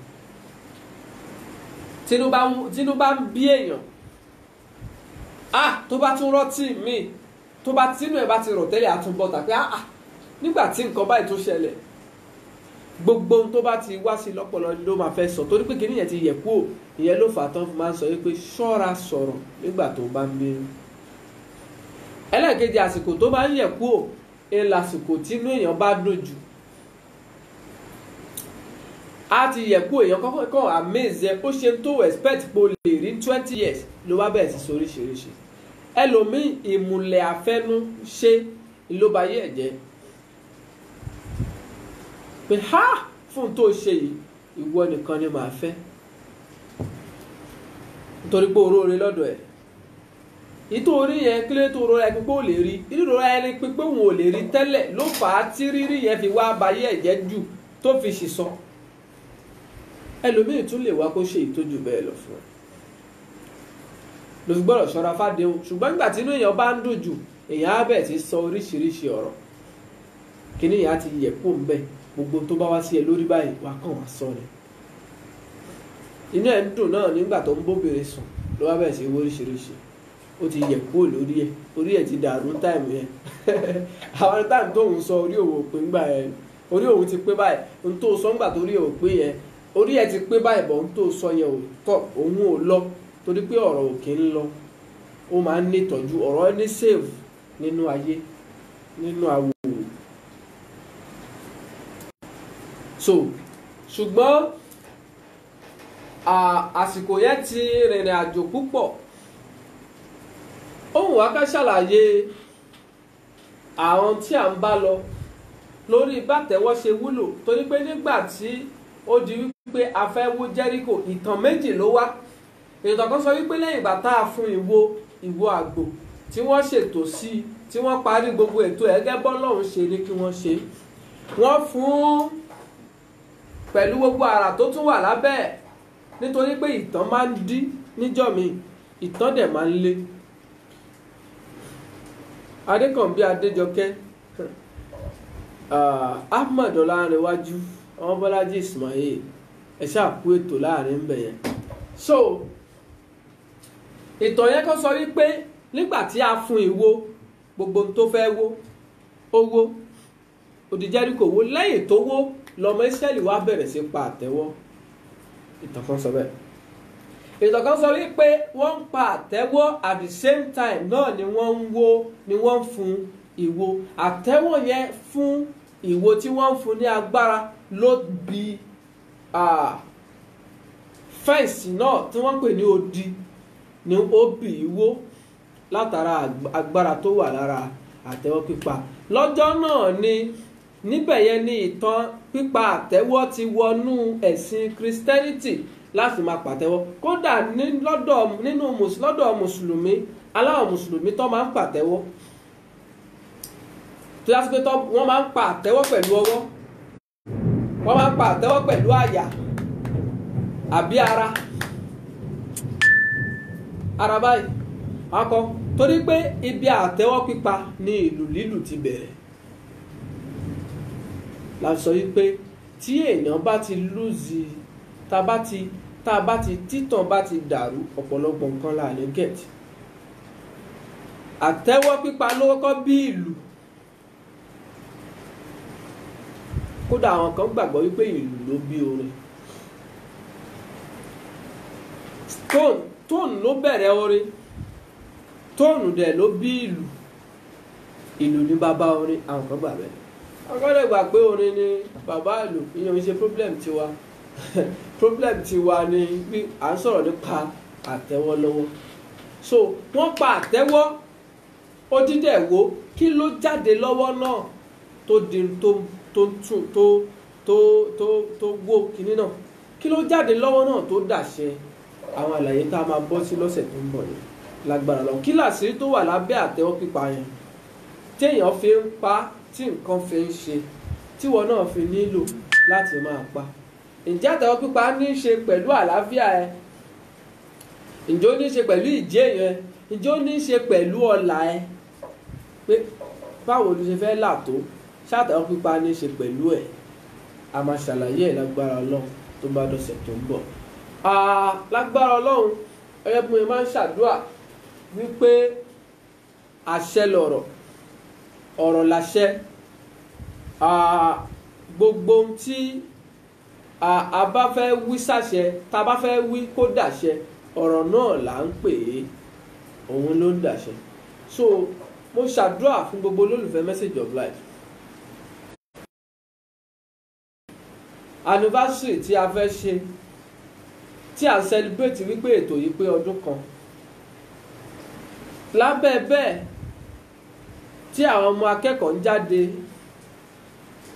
Tínú bá ń bí èèyàn tó bá tún rántí mi tó bá tínú ẹ̀ bá ti rò tẹ́lẹ̀ àtúnbọ̀tà pé nígbà tí nǹkan báyìí tó ṣẹlẹ̀ gbogbo ohun tó bá ti wá sí lọ́pọlọ ló máa fẹ́ sọ torí pé kíní yẹn ti yẹ̀ kúrò. Ìyẹn ló fà tán máa ń sọ wípé ṣọ́ra sọ̀rọ̀ nígbà tó bá ń bínú. Ẹlẹ́ẹ̀kejì àsìkò tó bá ń yẹ̀ kúrò lásìkò tí inú èèyàn bá dùn jù. A ti yẹ̀ kúrò èèyàn kọ́kọ́ amaze ó ṣe tó expect pé o lè rí 20 years ló wá bẹ̀rẹ̀ sí oríṣiríṣi. Ẹlòmíì ìmùlẹ̀ àfẹnú ṣe ló bá yé ẹ̀jẹ̀ pé fún tó ṣe yìí ìwọ nìkan ni màá fẹ́ nítorí pé oróore lọ́dọ̀ ẹ̀. Ìtorí yẹn kílé tó rọra ẹni pé ó lè rí ìrora ẹni pé òun ò lè rí tẹ́lẹ̀ ló fà á tí rírí yẹn fi wá bayé ẹ̀jẹ̀ jù tó fi ṣìṣọ. Ẹlòmíì tún lè wá kó ṣe ìtọ́jú bẹ́ẹ̀ lọ fún ẹ. Ló fi gbọ́dọ̀ ṣọ́ra fádéhùn ṣùgbọ́n nígbà tí inú èèyàn bá ń dùn jù èèyàn á bẹ̀ sí sọ oríṣiríṣi ọ̀rọ̀ kíní yẹn á ti yẹ̀ kó ń bẹ̀ gbogbo tó bá wá sí ẹ lórí báyìí wá kàn wá sọ ni. Inú ẹ̀ ń dùn náà nígbà tó ń bóbìnrin sùn ló wá bẹ̀ sí oríṣiríṣi ó ti yẹ̀ kúrò lórí ẹ̀ orí ẹ̀ ti dàrú táìmù yẹn àwọn táìmù tó ń sọ orí òwò pé ńgbà yẹn orí òwò ti pé báyìí ohun tó sọ ńgbà tó rí òwò pé yẹn orí ẹ̀ ti pé báyìí bọ̀ ohun tó sọ yẹn ò tọ́ òun ò lọ torí pé ọ̀rọ̀ òkè ń lọ ó máa ń ní ìtọ́jú ọ̀rọ̀ ní save nínú ayé nínú àwòrán. Ṣùgbọ́n àsìkò yẹn ti rìnrìn àjò púpọ̀ ohun wa ká ṣàlàyé àwọn tí à ń bá lọ lórí bátẹ́wọ́ ṣe wúlò torí pé nígbà tí ó di wípé a fẹ́ wó Jẹ́ríkò ìtàn méjì ló wá. Ìtàn kan sọ wípé lẹ́yìn ìgbà tá a fún ìwo àgbò tí wọ́n ṣètò sí tí wọ́n parí gbogbo ètò ẹ̀gẹ́ bọ́lọ́run ṣe ni kí wọ́n ṣe wọ́n fún pẹ̀lú gbogbo àrà tó tún wà lábẹ́ ẹ̀ nítorí pé ìtàn máa ń dí níjọ́ mi ìtàn dẹ̀ máa ń lé. Adékànbí Adéjọkẹ́ Ahmed Ọlárẹ̀wájú ọmọ Bọ́lájí Ismail ẹ ṣàkú ètò láàrin ń bẹ̀ yẹn. Ìtàn yẹn kọ́ sọ wípé nígbà tí a fún ìwo gbogbo tó fẹ́ wó ó wó odi Jẹ́ríkò wó lẹ́yìn tó wó lọ́mọ Ísírẹ́lì wá bẹ̀rẹ̀ sí pa àtẹ́wọ́. Ìtàn kan sọ bẹ́ẹ̀. Ìtàn kan sọ wípé wọ́n ń pa àtẹ́wọ́ at the same time náà ni wọ́n ń wó ni wọ́n ń fún ìwo àtẹ́wọ́ yẹn fún ìwo tí wọ́n ń fún ní agbára ló bi fẹ́ǹsì náà tí wọ́n pè ní odi ni ó bì í wó látara agbára tó wà lára àtẹ́wọ́ pípa. Lọ́jọ́ náà ni níbẹ̀ yẹn ni ìtàn pípa àtẹ́wọ́ ti wọnú ẹ̀sìn Christianity láti máa pàtẹ́wọ́ kódà lọ́dọ̀ mùsùlùmí aláwọ̀ mùsùlùmí tó máa ń pàtẹ́wọ́ tó yá sí pé wọ́n máa ń pa àtẹ́wọ́ pẹ̀lú ọwọ́ wọ́n máa ń pa àtẹ́wọ́ pẹ̀lú àyà àbí ara báyìí akọ torí pé ibi àtẹ́wọ́ pípa ni ìlù lílù ti bẹ̀rẹ̀. La sọ wípé tí èèyàn bá ti lùzì títàn bá ti dàrú ọ̀pọ̀lọpọ̀ nǹkan là ní gẹ̀ẹ́tì. Àtẹ́wọ́ pípa ló kọ́kọ́ bí ìlù kódà àwọn kan gbàgbọ́ wípé ìlù ló bí orin. tóònù ló bẹ̀rẹ̀ orin tóònù dẹ̀ ló bí ìlù ní bàbá orin àwọn kan gbà bẹ́ẹ̀. Ọgọ́dẹ̀ gbà pé orin ni bàbá ìlú ìyẹn ń ṣe problem tiwa problem tiwa ni bí à ń sọ̀rọ̀ nípa àtẹ́wọ́ lọ́wọ́. Wọ́n pa àtẹ́wọ́ ó dídẹ̀ wo kí ló jáde lọ́wọ́ náà tó di tó wó kinní náà kí ló jáde lọ́wọ́ náà tó dàṣẹ àwọn àlàyé tá a máa bọ́ sí lọ́sẹ̀ tó ń bọ̀ yẹn lágbára lọ. Kí làṣírí tó wà lábẹ́ àtẹ́wọ́ pípa yẹn téèyàn fi ń pa tí nǹkan fi ń ṣe tíwọ náà fi nílò láti máa pa. Ǹjẹ́ àtẹ́wọ́ pípa ní í ṣe pẹ̀lú àlàáfíà ẹ? Ǹjẹ́ ó ní í ṣe pẹ̀lú ìjẹ́ yẹn? Ǹjẹ́ ó ní í ṣe pẹ̀lú ọlà ẹ? Pé báwo ló ṣe fẹ́ là tó? Ṣé àtẹ́wọ́ pípa ní í ṣe pẹ̀lú ẹ̀? A máa ṣàlàyé ẹ̀ lágbára Ọlọ́run tó bá dọ̀sẹ̀ tó ń bọ̀. Lágbára Ọlọ́run ẹyẹ bí mo máa ń ṣàdúrà wípé àṣẹ lọ̀rọ̀, ọ̀rọ̀ làṣẹ. Gbogbo ohun tí a bá fẹ́ wí sàṣẹ, tá bá fẹ́ wí kó dàṣẹ, ọ̀rọ̀ náà là ń pè é, òun ló ń dàṣẹ. So mo ṣàdúrà fún gbogbo olólùfẹ́ Message of Life. Anniversary tí a fẹ́ ṣe, tí a celebrate wípé ètò yìí pé ọdún kan, lábẹ́ bẹ́ẹ̀ tí àwọn ọmọ akẹ́kọ̀ọ́ ń jáde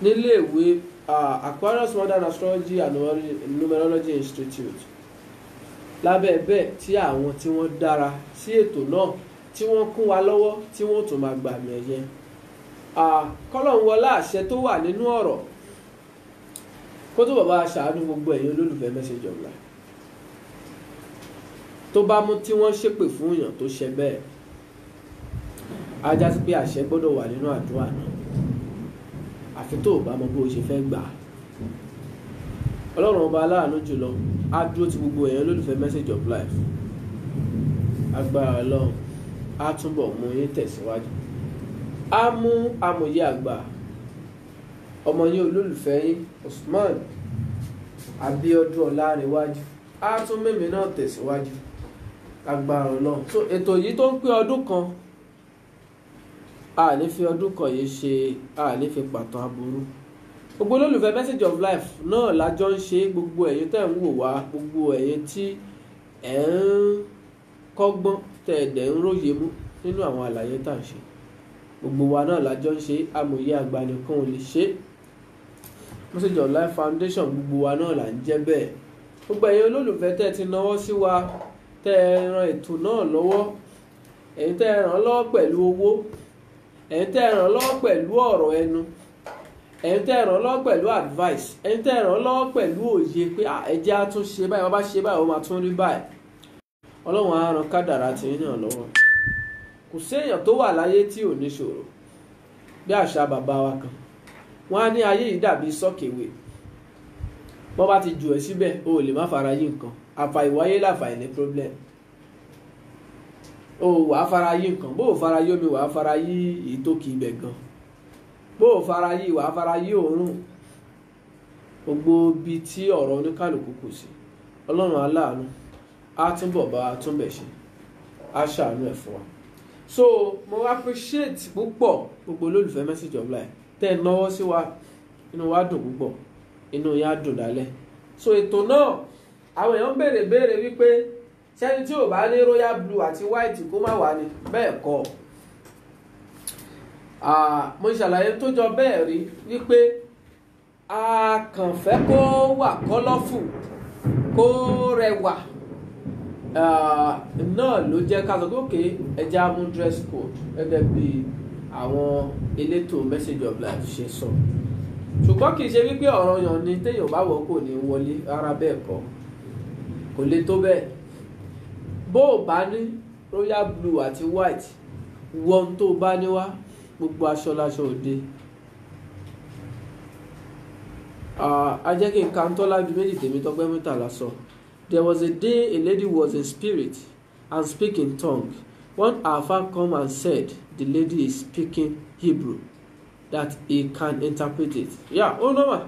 níléèwé Aquarius Modern Astrology and Numerology Institute, lábẹ́ bẹ́ẹ̀ tí àwọn tí wọ́n dára sí ètò náà tí wọ́n kún wa lọ́wọ́ tí wọ́n tún máa gbàmì ẹ̀yẹ. Kọ́lọ́hun wọlá àṣẹ tó wà nínú ọ̀rọ̀ kó tó bàbá aṣàánú gbogbo ẹ̀yin olólùfẹ́ Message of Life tó bá mú tí wọ́n ṣépè fún èèyàn tó ṣe bẹ́ẹ̀, ajá sí pé àṣẹ gbọ́dọ̀ wà nínú àdúrà náà, àfi tó bá mọ bó o ṣe fẹ́ gbà á. Ọlọ́run ọba aláàánú jùlọ á dúró ti gbogbo ẹ̀yin olólùfẹ́ Message of Life. Agbára Ọlọ́run á túbọ̀ mú yín tẹ̀síwájú. Á mú amòye àgbà ọmọ yín olólùfẹ́ yín Usman Abíọ́dún Ọlárẹ̀wájú á tún mímí náà tẹ̀síwájú. Agbára Ọlọ́run. So ètò yìí tó ń pé ọdún kan, a ní fi ọdún kan yìí ṣe, a ní fi pàtó aburú. Gbogbo olólùfẹ́ Message of Life náà lájọ ń ṣe, gbogbo ẹ̀yin tẹ́ ń wò wá, gbogbo ẹ̀yin tí ẹ̀ ń kọ́gbọ́n tẹ́ ẹ̀dẹ̀ ń róye mú nínú àwọn àlàyé tá à ń ṣe, gbogbo wa náà lájọ ń ṣe. Amòye àgbà nìkan ò lè ṣe. Message of Life Foundation gbogbo wa náà là ń jẹ́ bẹ́ẹ̀. Gbogbo ẹ̀yin olólùfẹ́ tẹ́ ti náwó sí wa, tẹ́ ẹ ran ètò náà lọ́wọ́, ẹ̀yin tẹ́ ẹ ràn lọ́wọ́ pẹ̀lú owó, ẹ̀yin tẹ́ ẹ ràn lọ́wọ́ pẹ̀lú ọ̀rọ̀ ẹnu, ẹ̀yin tẹ́ ẹ ràn lọ́wọ́ pẹ̀lú advice, ẹ̀yin tẹ́ ẹ ràn lọ́wọ́ pẹ̀lú òye pé ẹjẹ́ á tún ṣe báyìí, wọ́n bá ṣe báyìí ó máa tún rí báyìí. Ọlọ́run á ran kádàrá tí yín náà lọ́wọ́. Kò séèyàn tó wà láyé tí ò ní ṣòro. Bí àṣà bàbá wa kan, wọ́n á ní ayé yìí dàbí sọ́kèwé, bọ́ bá ti jù ẹ́ síbẹ̀ o ò lè má fara yí nǹkan, àfàìwáyé láfàì ní problem. O wà á fara yí nǹkan, bó o fara yí omi wà á fara yí èyí tó kì í bẹ̀ gan, bó o fara yí wà á fara yí òórùn. Gbogbo ibi tí ọ̀rọ̀ oníkálùkù kù sí, Ọlọ́run aláàánú á túnbọ̀ bá a túnbẹ̀ ṣe, á ṣàánú ẹ̀ fún wa. So mo appreciate púpọ̀ gbogbo olólùfẹ́ Message of Life tẹ́ ẹ náwó sí wa, inú wa dùn púpọ̀, inú yá dùn dálẹ̀. So ètò náà àwọn èèyàn béèrè wípé sẹ́ni tí ò bá ní royal blue àti white kó má wà ní, bẹ́ẹ̀ kọ́. Mo ṣàlàyé tó jọ bẹ́ẹ̀ rí wípé a kàn fẹ́ kó wà colorful, kó rẹwà, náà ló jẹ́ ká sọ pé òkè ẹja mú dress code gẹ́gẹ́ bí àwọn elétò Message of Life ṣe sọ. Ṣùgbọ́n kì í ṣe wípé ọ̀rọ̀ yàn ni téèyàn bá wọ̀ kò ní wọlé, rárá bẹ́ẹ̀ kọ́, kò lè tó bẹ́ẹ̀. Bó o bá ní royal blue àti white, wọ́n tó bá ní wá, gbogbo aṣọ láṣọ òde. A jẹ́ kí n ka ń tọ́lá ju méjì tèmi Tọ́pẹ́ Murtala sọ. There was a day a lady was in spirit and speak in tongue. One Alpha come and said the lady is speaking Hebrew, that he can interpret it. Yeah, ó nọ́mà.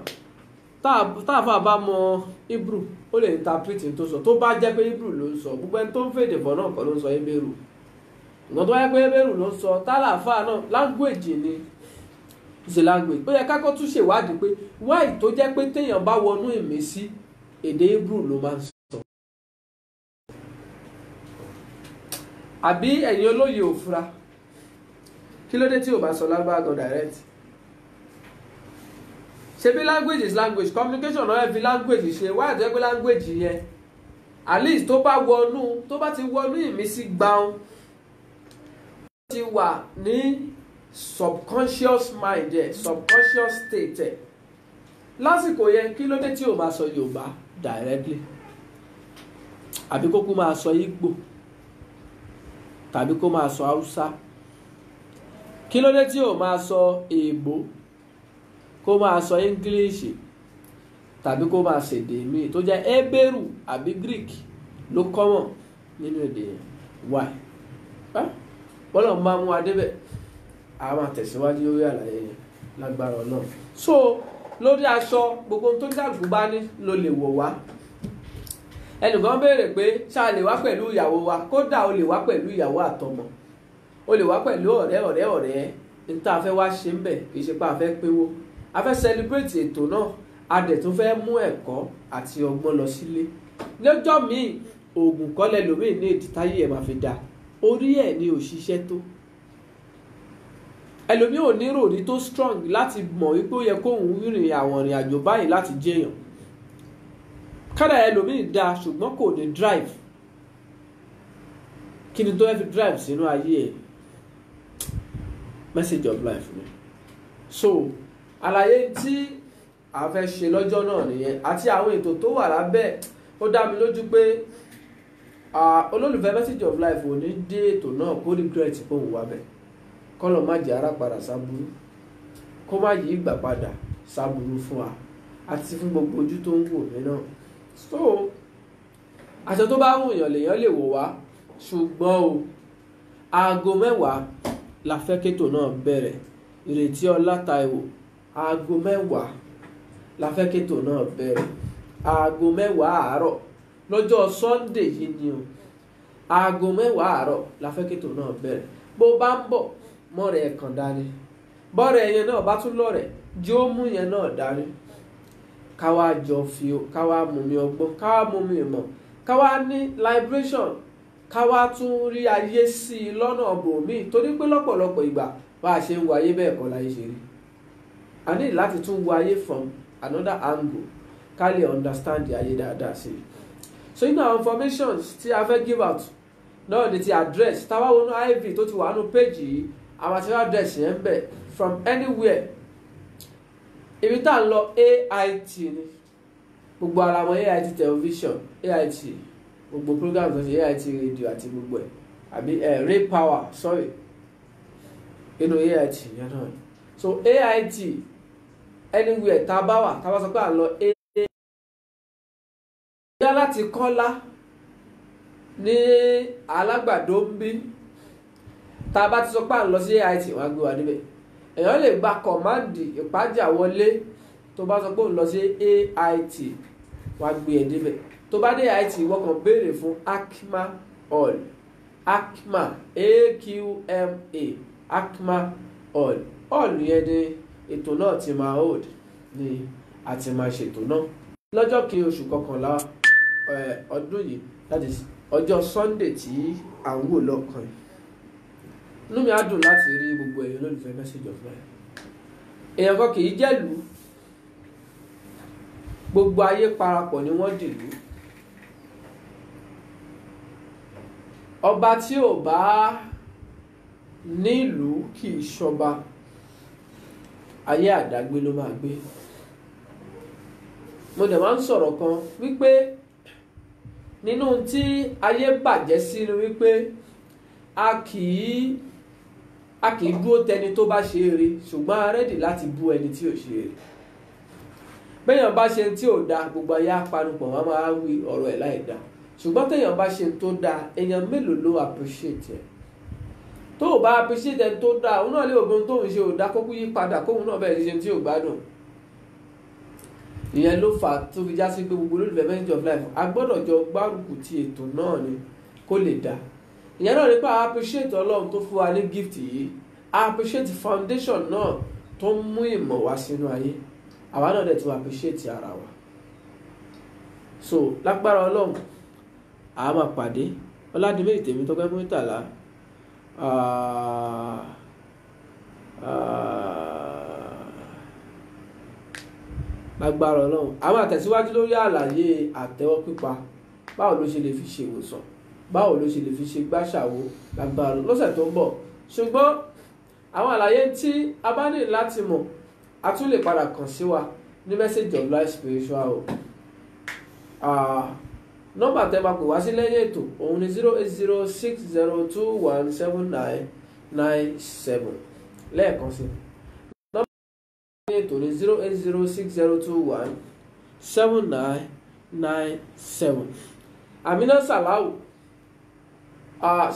Táàfà bá mọ Hebrew, ó lè interpret tó sọ. Tó bá jẹ́ pé Hebrew ló ń sọ, gbogbo ẹni tó ń fèdè fọ́ náà kọ́ ló ń sọ Hebrew. Ìgbọ́n tó wáyé pé Hebrew ló ń sọ, tálàfà náà language ni. It's a language. Ó yẹ kákọ́ tún ṣèwádìí pé why tó jẹ́ pé téèyàn bá wọnú ìmísí, èdè Hebrew ló máa ń sọ. Àbí ẹ̀yin olóye ò fura, kí ló dé tí ò bá sọ lágbára gan direct? Ṣebí language is language, communication náà fi language ṣe, why àti ẹgbẹ́ language yẹn at least tó bá ti wọnú ìmísí gbáhùn, ó ti wà ní subconscious mind ẹ̀, subconscious state ẹ̀. Lásìkò yẹn kí ló dé tí ò máa sọ Yorùbá directly, àbí kó kú máa sọ Igbo, tàbí kó máa sọ Hausa? Kí ló dé tí ò máa sọ Èèbó, kó máa sọ English, tàbí kó máa ṣèdè míì tó jẹ́ Hebrew àbí Greek ló common nínú èdè yẹn? Why? bọ́lá máa mú adébẹ̀ a máa tẹ̀síwájú lórí àlàyé yẹn lágbára náà. So lórí aṣọ gbogbo tó dàgbù bá ní ló lè wọ̀ wá. Ẹnìkan béèrè pé ṣá lè wá pẹ̀lú ìyàwó wa, kódà o lè wá pẹ̀lú ìyàwó àtọmọ, o lè wá pẹ̀lú ọ̀rẹ́ ní tá a fẹ́ wá ṣe ń bẹ̀, kì í ṣe pé a fẹ́ pínwó, a fẹ́ celebrate ètò náà, a dẹ̀ tún fẹ́ mú ẹ̀kọ́ àti ọgbọ́n lọ sílé. Lọ́jọ́ míì oògùn kọ́lẹ̀ lómi ní èdè táyé ẹ̀ máa fi dà, orí ẹ̀ ni ò ṣiṣẹ́ tó. Ẹlòmíì ò ní ròrí tó strong láti mọ̀ wípé ó yẹ kóun rìnrìn àwọn ìrìn àjò báyìí láti jẹ́yàn. Kádà ẹlòmíì dá ṣùgbọ́n kò ní drive. Kí ni tó fẹ́ fi drive sínú ayé ẹ̀? Message of life ni. So àlàyé tí a fẹ́ ṣe lọ́jọ́ náà nìyẹn àti àwọn ètò tó wà lábẹ́. Ó dá mi lójú pé olólùfẹ́ message of life ò ní dé ètò náà kó regret pé òun wà bẹ́ẹ̀. Kọ́lọ̀ má jẹ́ ara padà sábúrú, kó má yí ìgbà padà sábúrú fún wa àti fún gbogbo ojú tó ń wò mí náà. So aṣọ tó bá wù yàn lèyàn lè wọ̀ wá, ṣùgbọ́n o aago 10 la fẹ́ kétò náà bẹ̀rẹ̀. Ìrètí Ọlátaiwò, aago 10 la fẹ́ kétò náà bẹ̀rẹ̀. Aago 10 àárọ̀ lọ́jọ́ Sunday yìí ni o. Aago 10 àárọ̀ la fẹ́ kétò náà bẹ̀rẹ̀. Bó bá ń bọ̀ mọ́rẹ̀ ẹ̀ kàn dání, bọ́rẹ̀ yẹn náà bá tún lọ́rẹ̀ jí ó mú yẹn náà dání. Káwá jọ fi o, káwá mú mi ọgbọ́n, káwá mú mi ìmọ̀, káwá ní liberation, káwá tún rí ayé sí i lọ́nà bòmíì. Torí pé lọ́pọ̀lọpọ̀ ìgbà bá a ṣe ń wo ayé bẹ́ẹ̀ kọ́ láyé ṣe rí. A ní láti tún wo ayé from another angle ká lè understand ayé dáadáa sí i. So inú àwọn informations tí a fẹ́ give out náà ni ti address. Táwa wọnú IV tó ti wà nínú page yìí, àwọn àti address yẹn ń bẹ̀ from anywhere. Ibi tá ń lọ AIT ni, gbogbo ara wọn AIT television, AIT gbogbo programs tó ṣe AIT radio àti gbogbo ẹ̀ àbí Ray Power sorry inú AIT yẹn náà. So AIT anywhere tá a bá wà, tá a bá sọ pé à ń lọ yá láti Kọ́lá ní Alágbàdo ń bí, tá a bá ti sọ pé à ń lọ sí AIT wọn á gbé wa níbẹ̀. Èèyàn lè gba kọ̀máǹdì ìpájà wọlé tó bá sọ pé òun lọ sí AIT wá gbé ẹ débẹ̀. Tó bá dé AIT wọ́n kàn béèrè fún ACMA Hall, ACMA AQMA ACMA Hall. Hall yẹn ni ètò náà ti máa hold ni àti máa ṣètò náà lọ́jọ́ kí oṣù kọkànlá ọdún yìí, that is ọjọ́ Sunday tí à ń wò lọ́kàn yìí. Inú mi á dùn láti rí gbogbo ẹ̀yin olólùfẹ́ message of life. Èèyàn kan kì í jẹ́lú, gbogbo ayé parapọ̀ ni wọ́n dìlú. Ọba tí ò bá nílùú kì í ṣọba, ayé àdágbé ló máa gbé. Mo dẹ̀ máa ń sọ̀rọ̀ kan wípé nínú tí ayé bàjẹ́ sí ni wípé a kì í dúró tẹni tó bá ṣe eré, ṣùgbọ́n a rẹ́dì láti bú ẹni tí ò ṣe eré. Bẹ́yàn bá ṣe tí ò da, gbogbo ayé apanupọ̀ wọn máa wí ọ̀rọ̀ ẹ̀ láì dá. Ṣùgbọ́n téèyàn bá ṣe tó da, èèyàn mélòó ló appreciate ẹ̀? Tó o bá appreciate ẹni tó da, òun náà lè òbí tóun ṣe ò dá kókó yí padà kóun náà bẹ̀rẹ̀ ṣe tí ò gbádùn. Ìyẹn ló fà tó fi já sí pé gbogbo olólùfẹ́ message of life a gbọ́dọ̀ jọ gbárùkù ti ètò náà ni kó lè dá. Ìyẹn náà nípa appreciate Ọlọ́run tó fún wa ní gift yìí, appreciate foundation náà tó ń mú ìmọ̀ wá sínú ayé. Àwa náà dẹ̀ tún appreciate ara wa. So lágbára Ọlọ́run a máa pàdé. Ọládìméjì tèmi tó pẹ́ Murtala lágbára Ọlọ́run a máa tẹ̀síwájú lórí àlàyé àtẹ́wọ́ pípa, báwo ló ṣe lè fi ṣe ìwòsàn, báwo ló ṣe lè fi ṣe gbàṣàwó lágbára lọ́sẹ̀ tó ń bọ̀. Ṣùgbọ́n àwọn àlàyé tí a bá ní láti mọ̀ a tún lè padà kàn sí wa ní message of life spiritual nọ́mbà tẹ́ máa pè wá sí lẹ́yìn ètò òun ni 08060217997 lẹ́ẹ̀kan sí. Ètò ní 08060217997. Amina Salau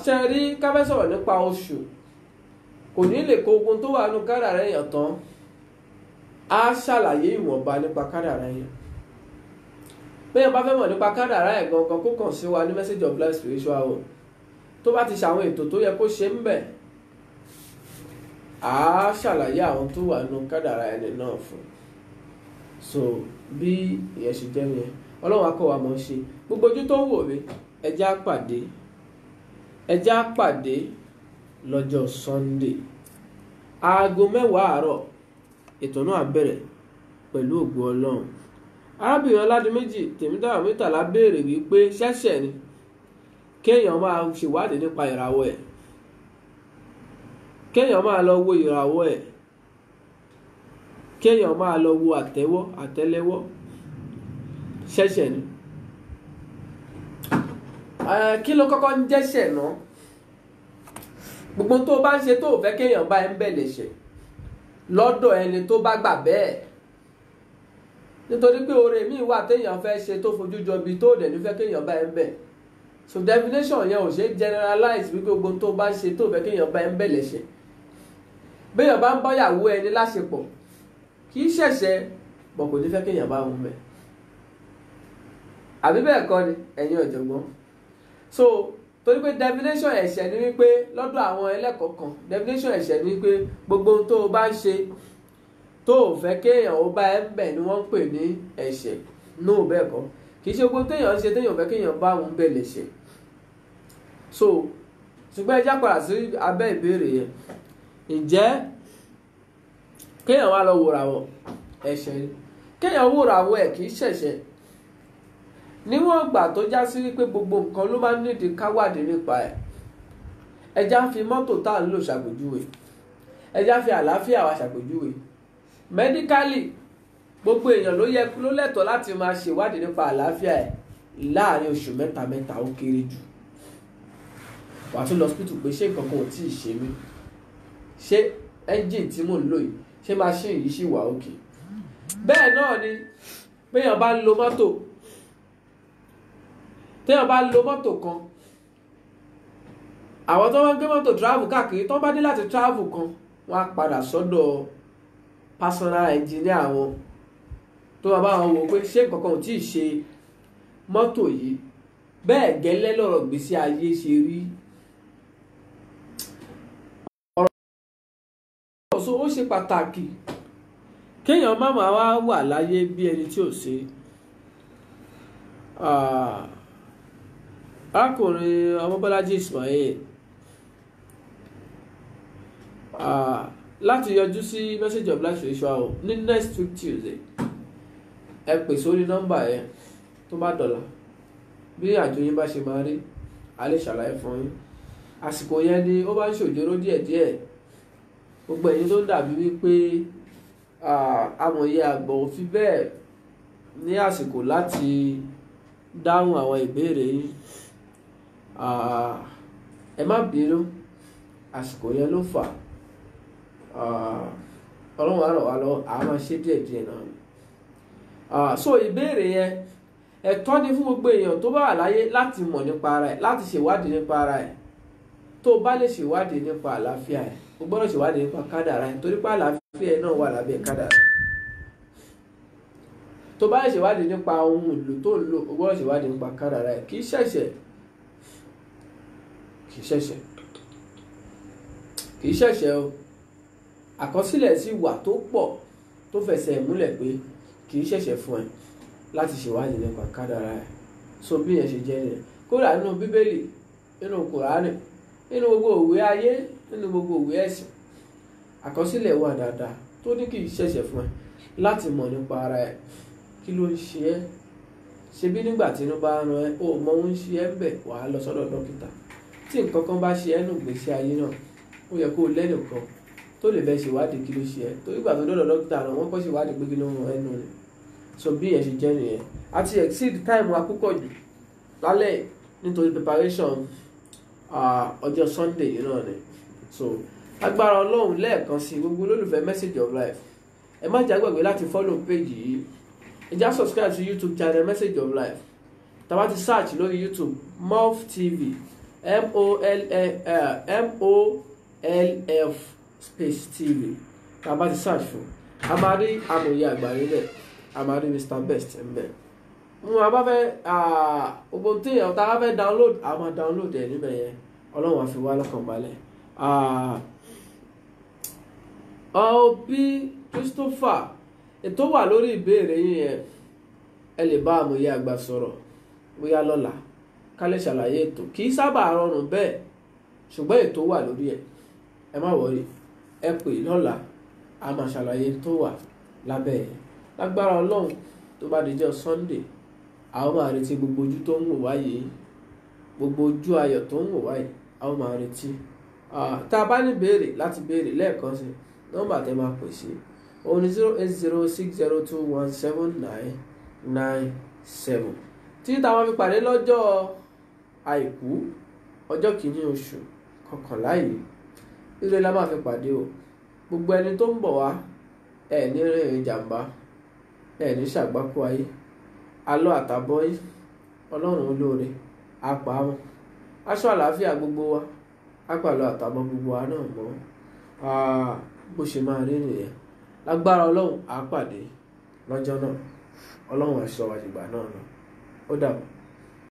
ṣe rí ká fẹ́ sọ̀rọ̀ nípa oṣù kò ní lè kó ogun tó wà nínú kádàrá èèyàn tán á ṣàlàyé ìwọ̀nba nípa kádàrá èèyàn. Bẹ́ẹ̀ bá fẹ́ mọ̀ nípa kádàrá ẹ̀ gangan kó kàn sí wa ní Message of Life Spiritual Home tó bá ti ṣàwọn ètò tó yẹ kó ṣe ń bẹ̀ á ṣàlàyé àwọn tó wà nínú kádàrá ẹni náà fún. So bí ìyẹn ṣe jẹ́ yẹn Ọlọ́run á kọ́ wa mọ̀ ṣe. Gbogbo ojú tó ń wò mí ẹ jẹ́ á pàdé lọ́jọ́ Sunday aago 10 àárọ̀. Ètò náà bẹ̀rẹ̀ pẹ̀lú ògo Ọlọ́run. Arábìnrin Ọládìméjì Tèmítáyọ̀ Murtala béèrè wípé ṣẹ̀ṣẹ̀ ni kéèyàn máa ṣèwádìí nípa ìràwọ̀ ẹ̀, kéèyàn máa lọ wo ìràwọ̀ ẹ̀, kéèyàn máa lọ wo àtẹ́lẹwọ́ ṣẹ̀ṣẹ̀ ni. Kí ló kọ́kọ́ ń jẹ́ṣẹ̀ náà? Gbogbo tó bá ń ṣe tó fẹ́ kéèyàn bá ẹ ń bẹ̀ lẹ́ṣẹ̀ lọ́dọ̀ ẹni tó bá gbà bẹ́ẹ̀, nítorí pé oore míì wà téèyàn fẹ́ ṣe tó fojú jọ bí tó dẹ̀ ní fẹ́ kéèyàn bá ẹ ń bẹ̀. So definition yẹn ò ṣe generalize wípé gbogbo tó bá ń ṣe tó fẹ́ kéèyàn bá ẹ ń bẹ̀ lẹ́ṣẹ̀. Béèyàn bá ń bọ́yàwó ẹni láṣepọ̀ kì í ṣẹ̀ṣẹ̀ bọ̀ kò ní fẹ́ kéèyàn bá wọn bẹ̀. Àbí bẹ́ẹ̀ kọ́ ni ẹ̀yin ọ̀jọ̀gbọ́n? So torí pé definition ẹ̀ṣẹ̀ ni wípé lọ́dọ̀ àwọn ẹlẹ́kọ̀ọ́ kan definition ẹ̀ṣẹ̀ ni wípé gbogbo ohun tó o bá ń ṣe tó o fẹ́ kéèyàn ó bá ẹ ń bẹ̀ ni wọ́n ń pè ní ẹ̀ṣẹ̀. No bẹ́ẹ̀ kọ́, kì í ṣe gbogbo téèyàn ń ṣe téèyàn fẹ́ kéèyàn bá òun bẹ̀ lẹ́ṣẹ̀. So ṣùgbọ́n ẹ já padà sí abẹ́ ìbéèrè yẹn, ǹjẹ́ kéèyàn wá lọ wòràwọ̀ ẹ̀ṣẹ̀ ni? Kéèyàn wòràwọ̀ ẹ̀ kì í ṣẹ̀ṣẹ̀ níwọ̀n ìgbà tó já sí wípé gbogbo nǹkan ló máa ń nídìí káwádìí nípa ẹ̀. Ẹja fi mọ́tò tá à ń lò ṣàpèjúwe, ẹja fi àlàáfíà wa ṣàpèjúwe. Mẹ́díkálì gbogbo èèyàn ló lẹ́tọ̀ọ́ láti máa ṣèwádìí nípa àlàáfíà ẹ̀ láàrin oṣù mẹ́ta ó kéré jù. Wàá tún lọ hospital pé ṣé nǹkan kan ò tíì ṣe mí, ṣé ẹ́ńjìn tí mò ń lò yìí ṣé machine yìí ṣì wà òkè. Bẹ́ẹ̀ náà ni béèyàn bá ń lo mọ́tò, téèyàn bá lo mọ́tò kan, àwọn tó wọ́n ń gbé mọ́tò travel káàkiri tó bá dé láti travel kan wọ́n á padà sọ́dọ̀ personal engineer wọn tó máa bá wọn wò pé ṣé nǹkan kan ò tíì ṣe mọ́tò yìí. Bẹ́ẹ̀ gẹ́lẹ́ lọ̀rọ̀ gbèsè ayé ṣe rí. So ó ṣe pàtàkì kéèyàn má máa wá wà láyé bí ẹni tí ò ṣe. Arákùnrin Ọmọbọ́lájí Ismail láti yọjú sí Message of Life Spiritual Home ní next week Tuesday, ẹ pè sórí nọ́mbà yẹn tó bá dọ̀la bí àjò yín bá ṣe máa rí a lè ṣàlàyé fún yín. Àsìkò yẹn ni ó bá ń ṣòjóró díẹ̀díẹ̀. Gbogbo ẹ̀yin tó ń dàbí wípé amòye àgbọ̀ ò fi bẹ́ẹ̀ ní àsìkò láti dáhùn àwọn ìbéèrè yín, ẹ má bínú, àsìkò yẹn ló fà. Ọlọ́run á ràn wá lọ́wọ́, a máa ṣe díẹ̀díẹ̀ náà. So ìbéèrè yẹn ẹ̀tọ́ ni fún gbogbo èèyàn tó bá wà láyé láti mọ̀ nípa ara ẹ̀, láti ṣèwádìí nípa ara ẹ̀. Tó bá lè ṣèwádìí nípa àlàáfíà ẹ̀, o gbọ́dọ̀ ṣèwádìí nípa kádàrá ẹ̀, torí pé àlàáfíà ẹ̀ náà wà lábẹ́ kádàrá. Tó bá lè ṣèwádìí nípa ohun èlò tó ń lò, o gbọ́dọ̀ ṣèwádìí nípa kádàrá ẹ̀. Kì í ṣẹ̀ṣẹ̀ o. Àkọsílẹ̀ sì wà tó pọ̀ tó fẹsẹ̀ múlẹ̀ pé kì í ṣẹ̀ṣẹ̀ fún ẹ láti ṣèwádìí nípa kádàrá ẹ̀. So bí ẹ ṣe jẹ́ nìyẹn. Kódà nínú Bíbélì, nínú Kùránì, nínú gbogbo òwe ayé, nínú gbogbo òwe ẹ̀sìn, àkọsílẹ̀ wà dáadáa tó ní kì í ṣẹ̀ṣẹ̀ fún ẹ láti mọ̀ nípa ara ẹ̀. Kí ló ń ṣe ẹ́? Ṣebí nígbà tí inú bá rán ẹ, o mọ ohun ṣe ẹ́ ń bẹ̀, wàá lọ sọ́dọ̀ dókítà. Tí nǹkan kan bá ṣe ẹ́ nù gbèsè ayé náà, ó yẹ kó o lẹ́nìkan tó lè bẹ́ẹ̀ ṣèwádìí kí ló ṣe ẹ́. Torí ìgbà tó dọ́dọ̀ dókítà náà wọ́n kọ́ ṣèwádìí pé kí ló ń rán ẹnu rẹ̀. So bí ẹ ṣe jẹ́ nìyẹn. A ti exceed time wa púpọ̀ jù lálẹ́ nítorí preparation ọjọ́ Sunday yìí náà ni. So agbára Ọlọ́run lẹ́ẹ̀kan sí gbogbo olólùfẹ́ Message of Life, ẹ má jẹ́ gbàgbé láti follow page yìí. Ẹ já subscribe sí YouTube channel Message of Life. Tá bá ti search lórí YouTube MOF TV, MOLF space TV tá a bá ti search fún a máa rí amòye àgbà níbẹ̀ a máa rí Mr Best níbẹ̀ a bá fẹ́ gbogbo tí èèyàn tá a bá fẹ́ download a máa download ẹ̀ níbẹ̀ yẹn ọlọ́run á fi wá lọ́kàn balẹ̀ bí Christopher ètò wà lórí ìbéèrè yín yẹn ẹ lè bá amòye àgbà sọ̀rọ̀ bóyá lọ́la ká lè ṣàlàyé ètò kì í sábà rọrùn bẹ́ẹ̀ ṣùgbọ́n ètò wà lórí ẹ̀ ẹ má wọrí ẹ pè lọ́la a máa ṣàlàyé tó wà lábẹ́ ẹ̀ lágbára ọlọ́run tó bá dijọ́ Sunday a ó máa retí gbogbo ojú tó ń wò wáyé gbogbo ojú ayọ̀ tó ń wò wáyé a ó máa retí tá a bá ní béèrè láti béèrè lẹ́ẹ̀kan sí nọ́mbà tẹ́ máa pè sí òun ni 08060217997 tí táwọn fi pàdé lọ́jọ́ àìkú ọjọ́ kìíní oṣù kọkànlá yìí ire la máa fi pàdé o gbogbo ẹni tó ń bọ̀ wá ẹ̀ ní rìn ìjàmbá ẹ̀ ní ṣàgbákò ayé alọ́ àtàbọ̀ yìí ọlọ́run olóore apá wọn aṣọ àlàáfíà gbogbo wa apàlọ́ àtàbọ̀ gbogbo wa náà mọ́ bó ṣe máa rí nìyẹn lágbára ọlọ́run á pàdé lọ́jọ́ náà ọlọ́run àṣọ àjìgbà náà ó dàbọ̀.